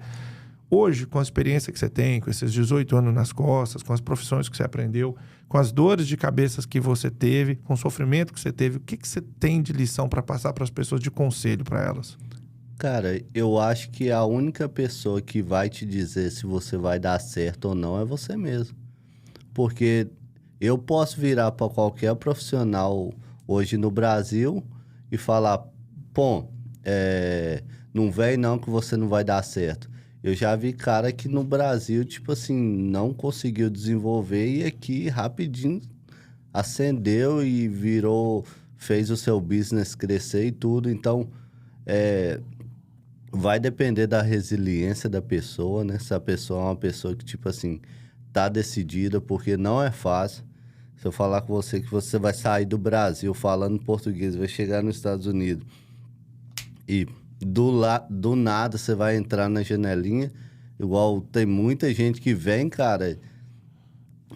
Speaker 1: Hoje, com a experiência que você tem, com esses 18 anos nas costas, com as profissões que você aprendeu, com as dores de cabeça que você teve, com o sofrimento que você teve, o que você tem de lição para passar para as pessoas, de conselho para elas?
Speaker 2: Cara, eu acho que a única pessoa que vai te dizer se você vai dar certo ou não é você mesmo. Porque eu posso virar para qualquer profissional hoje no Brasil e falar, pô, não vem não que você não vai dar certo. Eu já vi cara que no Brasil, tipo assim, não conseguiu desenvolver e aqui rapidinho ascendeu e fez o seu business crescer e tudo. Então, vai depender da resiliência da pessoa, né? Se a pessoa é uma pessoa que, tipo assim, tá decidida, porque não é fácil. Se eu falar com você que você vai sair do Brasil falando português, vai chegar nos Estados Unidos e do nada você vai entrar na janelinha, igual tem muita gente que vem, cara,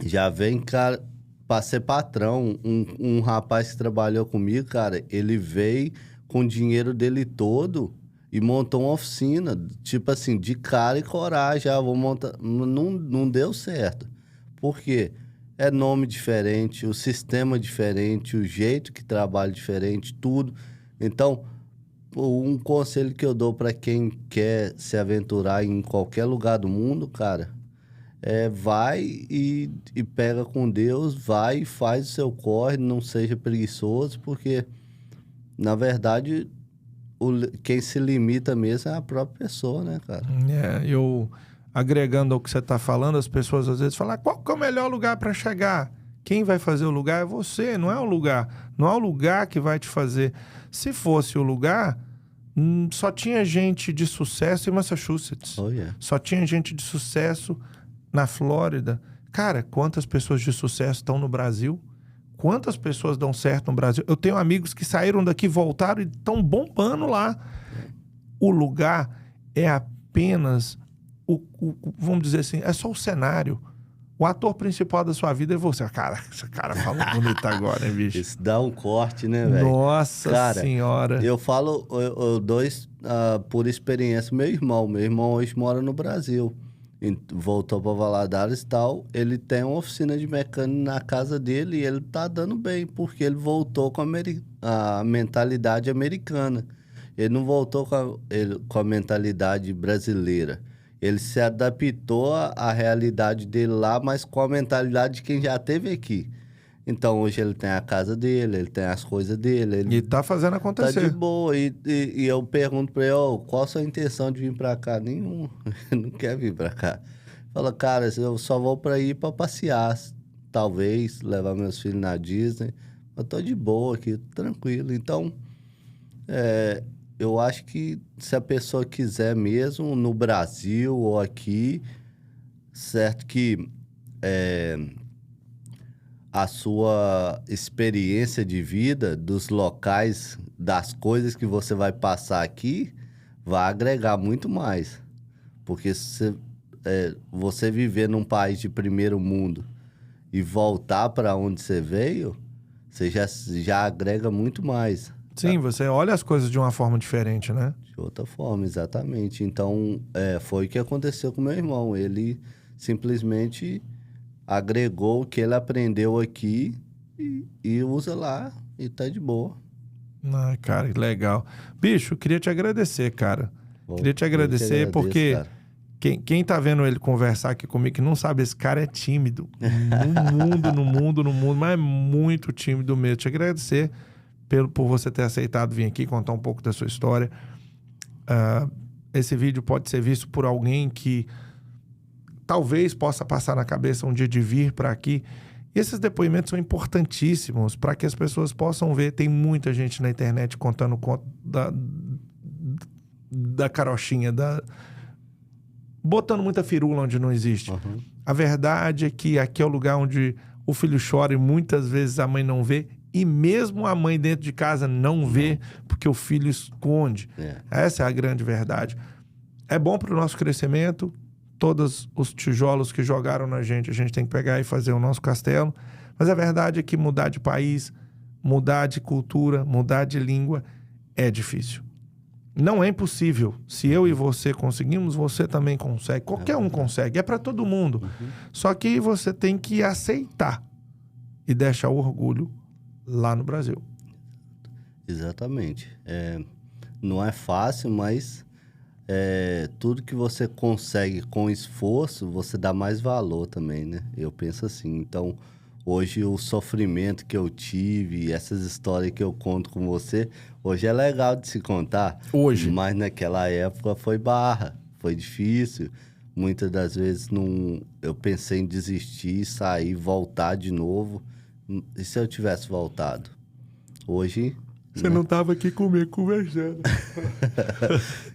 Speaker 2: já vem, cara, pra ser patrão. Um rapaz que trabalhou comigo, cara, ele veio com o dinheiro dele todo e montou uma oficina, tipo assim, de cara e coragem. Vou montar. Não deu certo. Por quê? É nome diferente, o sistema diferente, o jeito que trabalha diferente, tudo. Então, um conselho que eu dou para quem quer se aventurar em qualquer lugar do mundo, cara, vai e pega com Deus, vai e faz o seu corre, não seja preguiçoso, porque, na verdade, quem se limita mesmo é a própria pessoa, né, cara?
Speaker 1: Eu agregando ao que você está falando, as pessoas às vezes falam, qual que é o melhor lugar para chegar? Quem vai fazer o lugar é você, não é o lugar. Não é o lugar que vai te fazer. Se fosse o lugar, só tinha gente de sucesso em Massachusetts.
Speaker 2: Oh, yeah.
Speaker 1: Só tinha gente de sucesso na Flórida. Cara, quantas pessoas de sucesso estão no Brasil? Quantas pessoas dão certo no Brasil? Eu tenho amigos que saíram daqui, voltaram e estão bombando lá. O lugar é apenas... vamos dizer assim, é só o cenário. O ator principal da sua vida é você. Cara, esse cara falou bonito agora, hein, bicho?
Speaker 2: Isso dá um corte, né, velho?
Speaker 1: Nossa
Speaker 2: cara,
Speaker 1: senhora.
Speaker 2: Eu falo, eu dou por experiência, meu irmão hoje mora no Brasil. Voltou para Valadares e tal. Ele tem uma oficina de mecânico na casa dele e ele tá dando bem, porque ele voltou com a mentalidade americana. Ele não voltou com a mentalidade brasileira. Ele se adaptou à realidade dele lá, mas com a mentalidade de quem já esteve aqui. Então, hoje ele tem a casa dele, ele tem as coisas dele.
Speaker 1: E tá fazendo acontecer.
Speaker 2: Tá de boa. E eu pergunto pra ele, qual a sua intenção de vir pra cá? Nenhum. Não quer vir pra cá. Fala, cara, eu só vou pra ir pra passear. Talvez, levar meus filhos na Disney. Eu tô de boa aqui, tranquilo. Então, eu acho que se a pessoa quiser mesmo, no Brasil ou aqui, certo que a sua experiência de vida, dos locais, das coisas que você vai passar aqui, vai agregar muito mais. Porque se você viver num país de primeiro mundo e voltar para onde você veio, você já agrega muito mais.
Speaker 1: Sim, você olha as coisas de uma forma diferente, né?
Speaker 2: De outra forma, exatamente. Então, foi o que aconteceu com meu irmão. Ele simplesmente agregou o que ele aprendeu aqui e usa lá e tá de boa.
Speaker 1: Cara, que legal. Bicho, queria te agradecer, cara. Queria te agradecer porque... Cara. Quem tá vendo ele conversar aqui comigo que não sabe, esse cara é tímido. No mundo, mas é muito tímido mesmo. Te agradecer por você ter aceitado vir aqui contar um pouco da sua história. Esse vídeo pode ser visto por alguém que talvez possa passar na cabeça um dia de vir para aqui. E esses depoimentos são importantíssimos para que as pessoas possam ver. Tem muita gente na internet contando conto da carochinha, botando muita firula onde não existe.
Speaker 2: Uhum.
Speaker 1: A verdade é que aqui é o lugar onde o filho chora e muitas vezes a mãe não vê. E mesmo a mãe dentro de casa não vê, porque o filho esconde. Essa é a grande verdade. É bom para o nosso crescimento. Todos os tijolos que jogaram na gente, a gente tem que pegar e fazer o nosso castelo. Mas a verdade é que mudar de país, mudar de cultura, mudar de língua é difícil. Não é impossível. Se eu e você conseguimos, você também consegue. Qualquer um consegue. É para todo mundo.
Speaker 2: Uhum.
Speaker 1: Só que você tem que aceitar e deixar o orgulho lá no Brasil.
Speaker 2: Exatamente. Não é fácil, mas tudo que você consegue com esforço, você dá mais valor também, né? Eu penso assim. Então, hoje o sofrimento que eu tive, essas histórias que eu conto com você, hoje é legal de se contar.
Speaker 1: Hoje.
Speaker 2: Mas naquela época foi barra, foi difícil. Muitas das vezes eu pensei em desistir, sair, voltar de novo. E se eu tivesse voltado? Hoje...
Speaker 1: Você não estava aqui comigo conversando.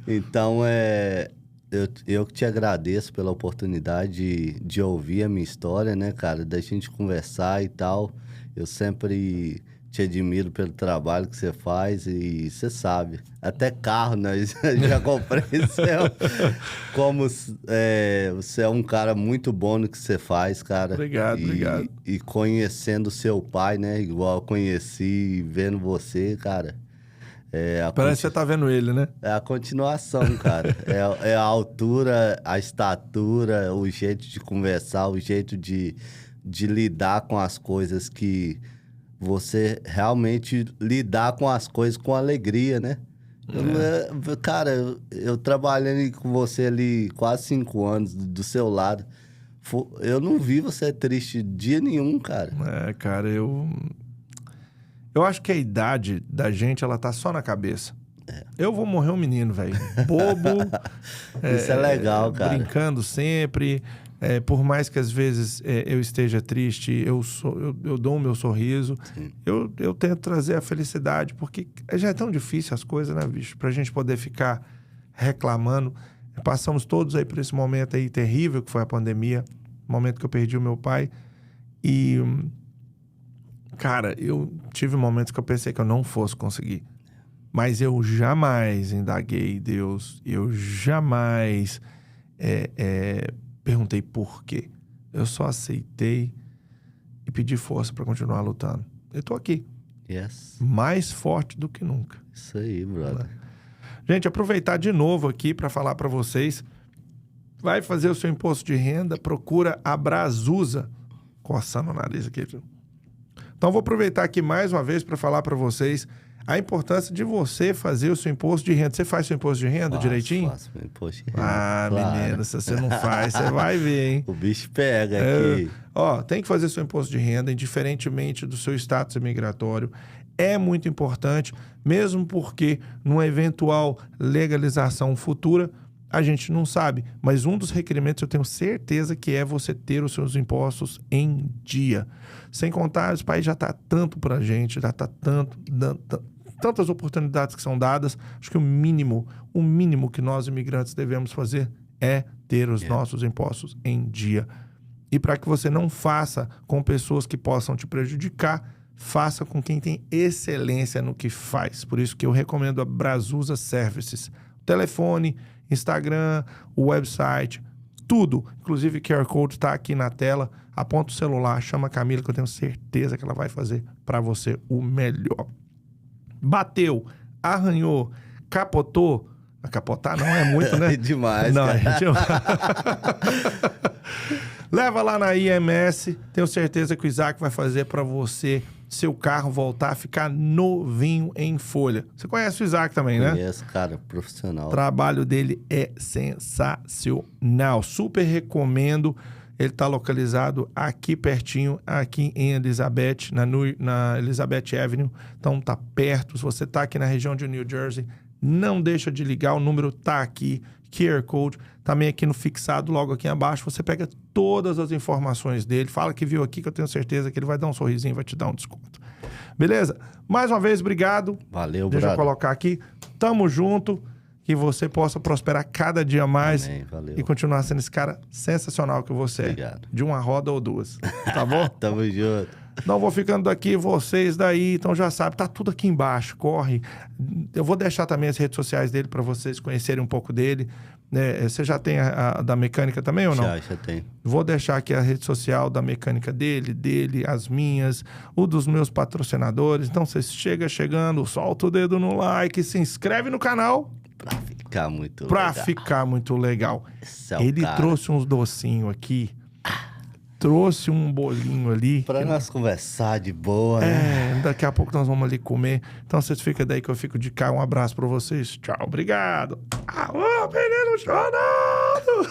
Speaker 2: Então, eu que te agradeço pela oportunidade de ouvir a minha história, né, cara? Da gente conversar e tal. Eu sempre te admiro pelo trabalho que você faz e você sabe. Até carro, né? Já comprei seu. Como você é um cara muito bom no que você faz, cara.
Speaker 1: Obrigado.
Speaker 2: E conhecendo seu pai, né? Igual eu conheci, vendo você, cara.
Speaker 1: Parece que você tá vendo ele, né?
Speaker 2: É a continuação, cara. É a altura, a estatura, o jeito de conversar, o jeito de lidar com as coisas que você realmente lidar com as coisas com alegria, né? Cara, eu trabalhando com você ali quase 5 anos do seu lado, eu não vi você triste dia nenhum, cara.
Speaker 1: Cara, eu acho que a idade da gente, ela tá só na cabeça. Eu vou morrer um menino, velho. Bobo.
Speaker 2: Isso é legal, cara.
Speaker 1: Brincando sempre. Por mais que às vezes eu esteja triste, eu dou o meu sorriso. Eu tento trazer a felicidade, porque já é tão difícil as coisas, né, bicho? Pra gente poder ficar reclamando. Passamos todos aí por esse momento aí terrível que foi a pandemia. Momento que eu perdi o meu pai. E, cara, eu tive momentos que eu pensei que eu não fosse conseguir. Mas eu jamais indaguei Deus. Eu jamais perguntei por quê. Eu só aceitei e pedi força para continuar lutando. Eu tô aqui.
Speaker 2: Yes.
Speaker 1: Mais forte do que nunca.
Speaker 2: Isso aí, brother.
Speaker 1: Gente, aproveitar de novo aqui para falar para vocês. Vai fazer o seu imposto de renda, procura a Brasusa. Coçando o nariz aqui. Então, vou aproveitar aqui mais uma vez para falar para vocês a importância de você fazer o seu imposto de renda. Você faz seu imposto de renda direitinho?
Speaker 2: Faço meu imposto de renda.
Speaker 1: Claro. Menino, se você não faz, você vai ver, hein?
Speaker 2: O bicho pega aqui.
Speaker 1: Tem que fazer seu imposto de renda, indiferentemente do seu status imigratório. É muito importante, mesmo porque numa eventual legalização futura, a gente não sabe. Mas um dos requerimentos eu tenho certeza que é você ter os seus impostos em dia. Sem contar, esse país já está tanto pra gente, já está tantas oportunidades que são dadas. Acho que o mínimo que nós imigrantes devemos fazer é ter os nossos impostos em dia. E para que você não faça com pessoas que possam te prejudicar, faça com quem tem excelência no que faz. Por isso que eu recomendo a Brasusa Services. Telefone, Instagram, o website, tudo. Inclusive o QR Code está aqui na tela. Aponta o celular, chama a Camila, que eu tenho certeza que ela vai fazer para você o melhor. Bateu, arranhou, capotou. Capotar não é muito, né?
Speaker 2: É demais,
Speaker 1: não,
Speaker 2: cara.
Speaker 1: Leva lá na IMS. Tenho certeza que o Isaac vai fazer para você seu carro voltar a ficar novinho em folha. Você conhece o Isaac também, né?
Speaker 2: Conheço, cara, profissional.
Speaker 1: O trabalho dele é sensacional. Super recomendo. Ele está localizado aqui pertinho, aqui em Elizabeth, na Elizabeth Avenue. Então tá perto. Se você tá aqui na região de New Jersey, não deixa de ligar. O número tá aqui. QR Code, também aqui no fixado, logo aqui abaixo. Você pega todas as informações dele. Fala que viu aqui, que eu tenho certeza que ele vai dar um sorrisinho, vai te dar um desconto. Beleza? Mais uma vez, obrigado.
Speaker 2: Valeu,
Speaker 1: Deixa
Speaker 2: brother.
Speaker 1: eu colocar aqui. Tamo junto. Que você possa prosperar cada dia mais.
Speaker 2: Amém, valeu.
Speaker 1: E continuar sendo esse cara sensacional que você
Speaker 2: Obrigado.
Speaker 1: é. De uma roda ou duas. Tá bom?
Speaker 2: Tamo junto.
Speaker 1: Não vou ficando daqui, vocês daí, então já sabe, tá tudo aqui embaixo, corre. Eu vou deixar também as redes sociais dele para vocês conhecerem um pouco dele. Você já tem a da mecânica também ou não?
Speaker 2: Já tem.
Speaker 1: Vou deixar aqui a rede social da mecânica dele, as minhas, o dos meus patrocinadores. Então você chegando, solta o dedo no like, se inscreve no canal.
Speaker 2: Pra ficar muito
Speaker 1: Pra
Speaker 2: legal.
Speaker 1: ficar muito legal.
Speaker 2: Esse é o
Speaker 1: Ele
Speaker 2: cara.
Speaker 1: trouxe uns docinhos aqui. Trouxe um bolinho ali.
Speaker 2: Pra nós conversar de boa, né?
Speaker 1: Daqui a pouco nós vamos ali comer. Então vocês ficam daí que eu fico de cá. Um abraço pra vocês. Tchau, obrigado. Alô, menino chorando!